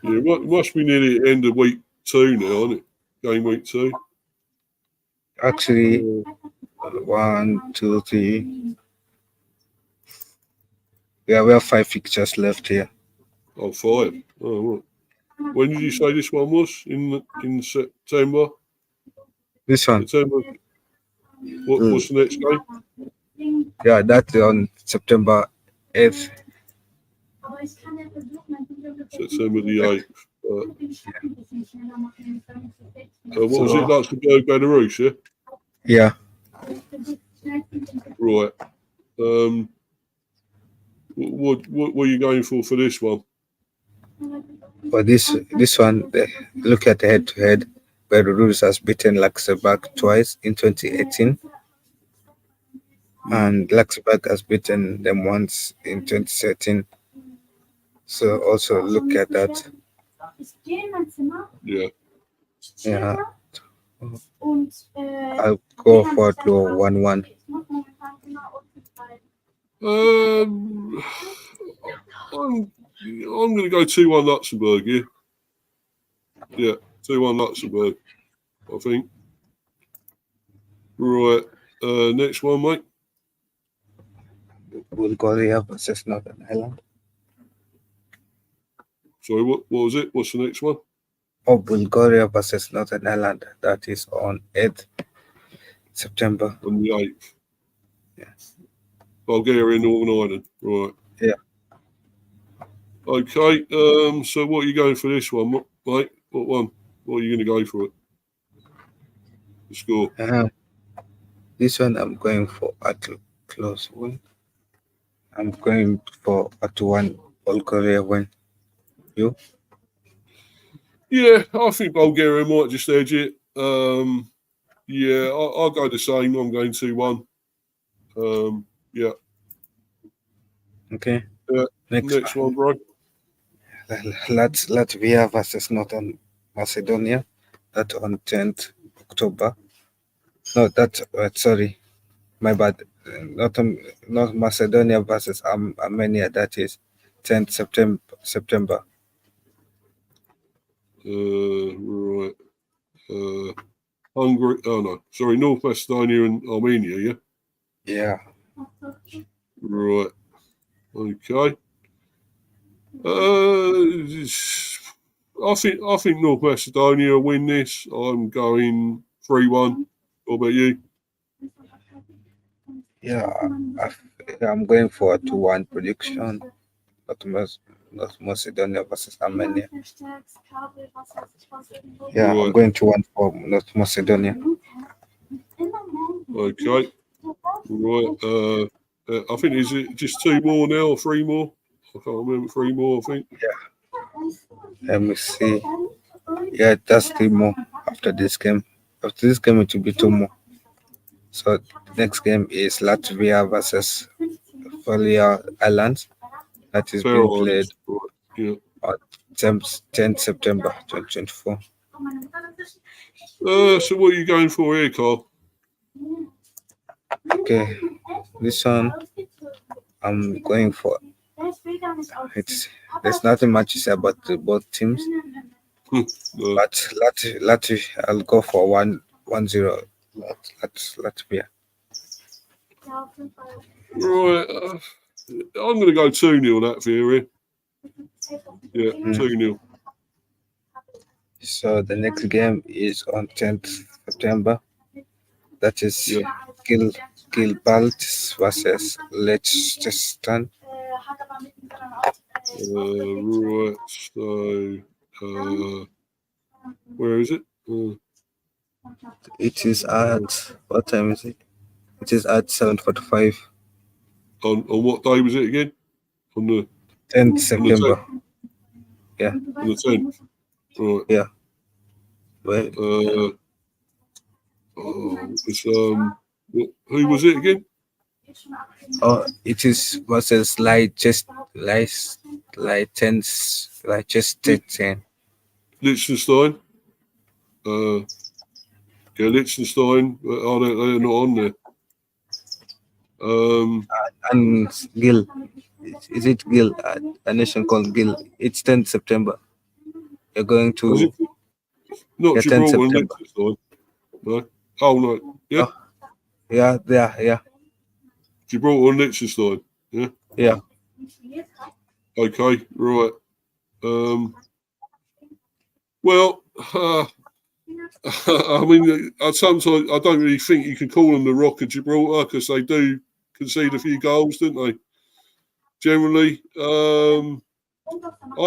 Yeah, it must be nearly the end of week 2 now, isn't it? Game week 2. Actually, 1, 2, 3. Yeah, we have 5 fixtures left here. Oh, 5. Oh, right. When did you say this one was? In September? This one. September. What's the next game? Yeah, that's on September 8th. September the 8th. What was it? Luxembourg, Belarus, yeah? Yeah. Right. What were you going for this one? For this one, look at the head-to-head. Belarus has beaten Luxembourg twice in 2018, and Luxembourg has beaten them once in 2013. So also look at that. Yeah. Yeah, I'll go for to 1-1. I'm going to go 2-1 Luxembourg here. Yeah, 2-1 Luxembourg, I think. Right, next one, mate. Bulgaria versus Northern Ireland. Sorry, what was it? What's the next one? Oh, Bulgaria versus Northern Ireland. That is on 8th September. On the 8th. Yes. Bulgaria, Northern Ireland. Right. Yeah. Okay, so what are you going for this one, mate? What one? What are you going to go for it? The score. This one I'm going for a close win. I'm going for a 2-1 Bulgaria win. You? Yeah, I think Bulgaria might just edge it. Yeah, I'll go the same. I'm going 2-1. Yeah. Okay. Next one, bro. Latvia versus Northern Macedonia. That on 10th October. No, that sorry, my bad. North Macedonia versus Armenia. That is 10th September. Right. Hungary. Oh no, sorry, North Macedonia and Armenia. Yeah. Yeah. Right. Okay. I think North Macedonia will win this. I'm going 3-1. What about you? Yeah, I'm going for a 2-1 prediction. North Macedonia versus Armenia. Yeah, Right. I'm going 2-1 for North Macedonia. Okay. Right. I think is it just 2 more now or 3 more? I can't remember. 3 more, I think. Let me see. Yeah, that's 3 more after this game. After this game, it will be 2 more. So the next game is Latvia versus Faroe Islands. That is being played Yeah. on 10th September 2024. So what are you going for here, Carl? Okay, this one I'm going for. There's nothing much to say about both teams. But Latvia, I'll go for 1-0 Latvia. Right. I'm going to go 2-0 Latvia here. Yeah, 2-0. So the next game is on 10th September. That is Gilbalt versus Liechtenstein. Right. So, where is it? It is at what time is it? It is at 7:45. On what day was it again? On the 10th September. Yeah. On the 10th. Right. Yeah. Well, it's who was it again? Oh, it is versus Liechtenstein. Liechtenstein. Yeah, Liechtenstein. They're not on there. And Gil. Is it Gil? A nation called Gil. It's 10th September. You're going to. Not Gibraltar and September. Liechtenstein. No. Oh no. Yeah. Oh, yeah, yeah. Gibraltar and Liechtenstein. Yeah. Yeah. Okay. Right. Well. I mean, sometimes I don't really think you can call them the Rock of Gibraltar because they do concede a few goals, don't they? Generally, I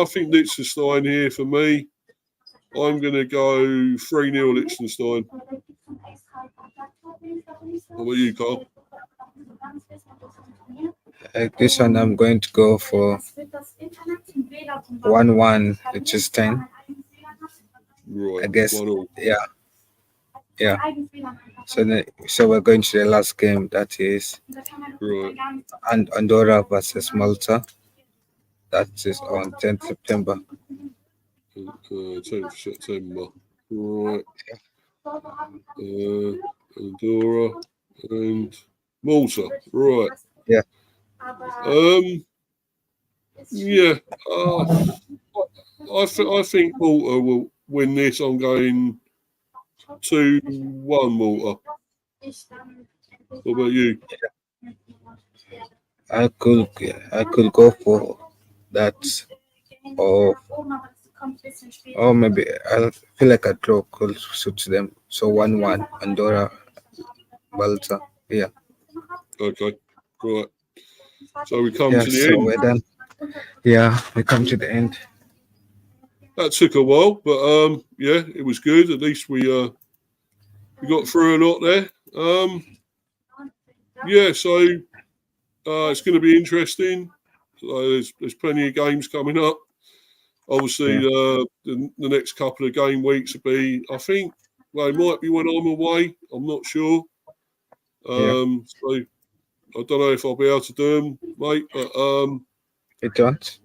think Liechtenstein here for me. I'm going to go 3-0 Liechtenstein. What about you, Carl? This one I'm going to go for 1-1 Liechtenstein. Right. I guess. 1-1. Yeah. So we're going to the last game. That is Right. Andorra versus Malta. That is on 10th September. 10th September. Right. Andorra and Malta. Right. Yeah. Yeah. I think Malta will win this. I'm going 2-1 Malta. What about you? I could go for that, or maybe I feel like a draw could suit them. So 1-1 Andorra Malta. Yeah. Okay. Right. So we come Yeah. to the So end. we're done. Yeah, we come to the end. That took a while, but yeah, it was good. At least we got through a lot there. Yeah, so it's going to be interesting. So there's plenty of games coming up. Obviously, the next couple of game weeks will be, I think, well, it might be when I'm away. I'm not sure. So I don't know if I'll be able to do them, mate. But You don't?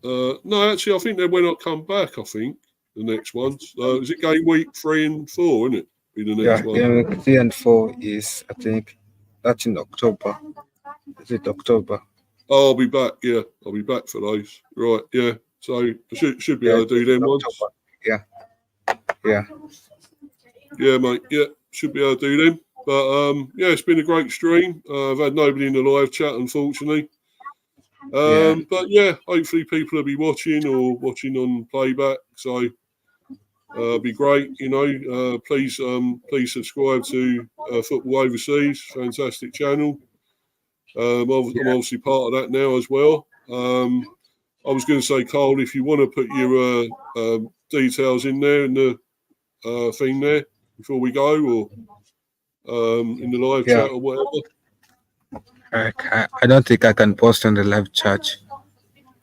no, actually, I think they're when I come back. I think the next ones. Is it game week 3 and 4? Isn't it? Be the next one. Game week 3 and 4 is, I think, that's in October. Is it October? Oh, I'll be back. Yeah, I'll be back for those. Right. Yeah. So I should be able to do them ones. Yeah. Yeah, mate. Yeah, should be able to do them. But yeah, it's been a great stream. I've had nobody in the live chat, unfortunately. But yeah, hopefully people will be watching or watching on playback. So it'd be great. You know, please subscribe to Football Overseas. Fantastic channel. I'm obviously part of that now as well. I was going to say, Carl, if you want to put your details in there in the thing there before we go, or in the live chat or whatever. I don't think I can post on the live chat.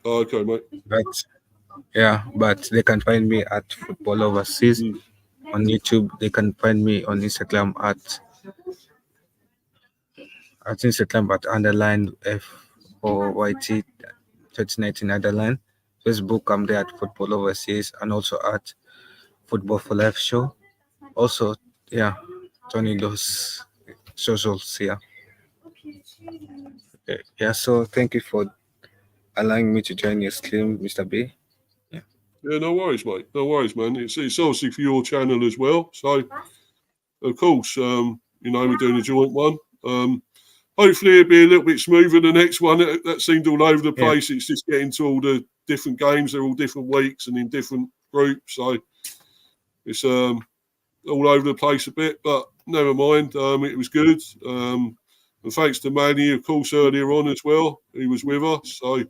Oh, okay, mate. But they can find me at Football Overseas on YouTube. They can find me on Instagram at _FOYT 2019 underline. Facebook, I'm there at Football Overseas and also at Football for Life Show. Also, Tony those socials here. Yeah, so thank you for allowing me to join your stream, Mr. B. Yeah, no worries, mate. No worries, man. It's obviously for your channel as well. So, of course, you know, we're doing a joint one. Hopefully it'll be a little bit smoother the next one. That seemed all over the place. It's just getting to all the different games. They're all different weeks and in different groups. So it's all over the place a bit, but never mind. It was good. And thanks to Manny, of course, earlier on as well. He was with us. So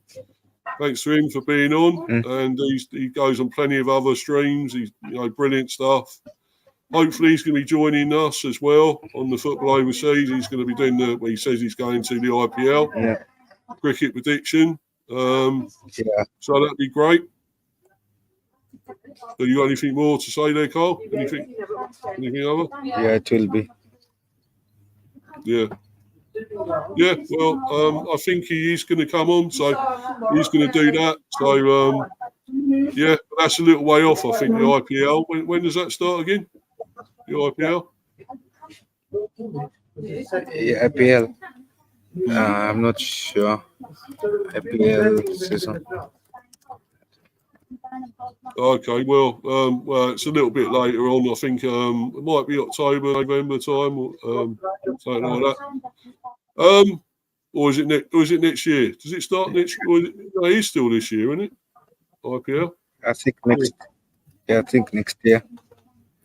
thanks to him for being on. And he goes on plenty of other streams. He's, you know, brilliant stuff. Hopefully he's going to be joining us as well on the Football Overseas. He's going to be doing he says he's going to the IPL cricket prediction. So that'd be great. So you got anything more to say there, Carl? Anything other? Yeah, it will be. Yeah. Yeah, well, I think he is going to come on, so he's going to do that. So, yeah, that's a little way off, I think, the IPL. When does that start again? The IPL? Yeah, IPL. I'm not sure. IPL season. Okay, well, it's a little bit later on. I think it might be October, November time, or something like that. Or is it next year? Does it start next year? No, it is still this year, isn't it? IPL? I think next. Yeah, I think next year.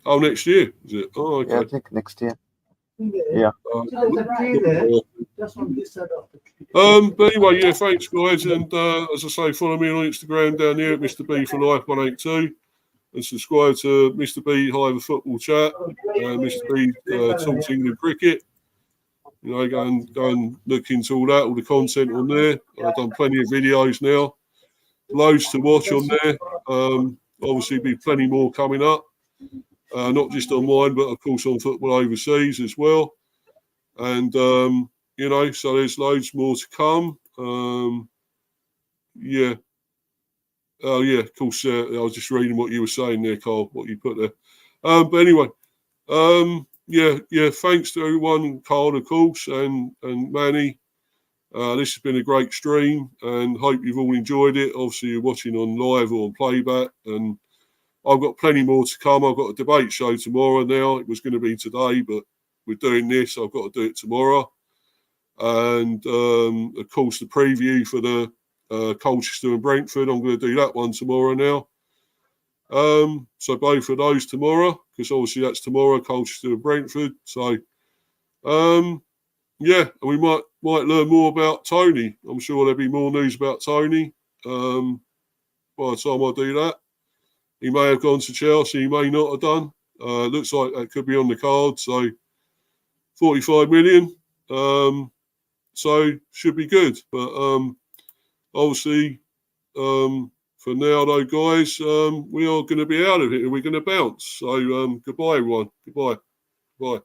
Oh, next year is it? Oh, okay. Yeah, I think next year. Yeah. But anyway, yeah, thanks, guys. And as I say, follow me on Instagram down here at Mr. B for Life 182 and subscribe to Mr. B Hive Football Chat and Mr. B Talks England Cricket. You know, go and look into all that, all the content on there. I've done plenty of videos now, loads to watch on there. obviously be plenty more coming up, not just on mine, but of course on Football Overseas as well. And, you know, so there's loads more to come. Yeah. Oh, yeah, of course. I was just reading what you were saying there, Carl, what you put there. But anyway, yeah, thanks to everyone, Carl, of course, and Manny. This has been a great stream and hope you've all enjoyed it. Obviously, you're watching on live or on playback, and I've got plenty more to come. I've got a debate show tomorrow now. It was going to be today, but we're doing this. I've got to do it tomorrow. And, of course, the preview for the Colchester and Brentford. I'm going to do that one tomorrow now. So both of those tomorrow, because obviously that's tomorrow, Colchester and Brentford. So, yeah, we might learn more about Tony. I'm sure there'll be more news about Tony by the time I do that. He may have gone to Chelsea, he may not have done. Looks like that could be on the card. So 45 million. So should be good. But obviously, for now, though, guys, we are going to be out of here. We're going to bounce. So goodbye, everyone. Goodbye. Bye.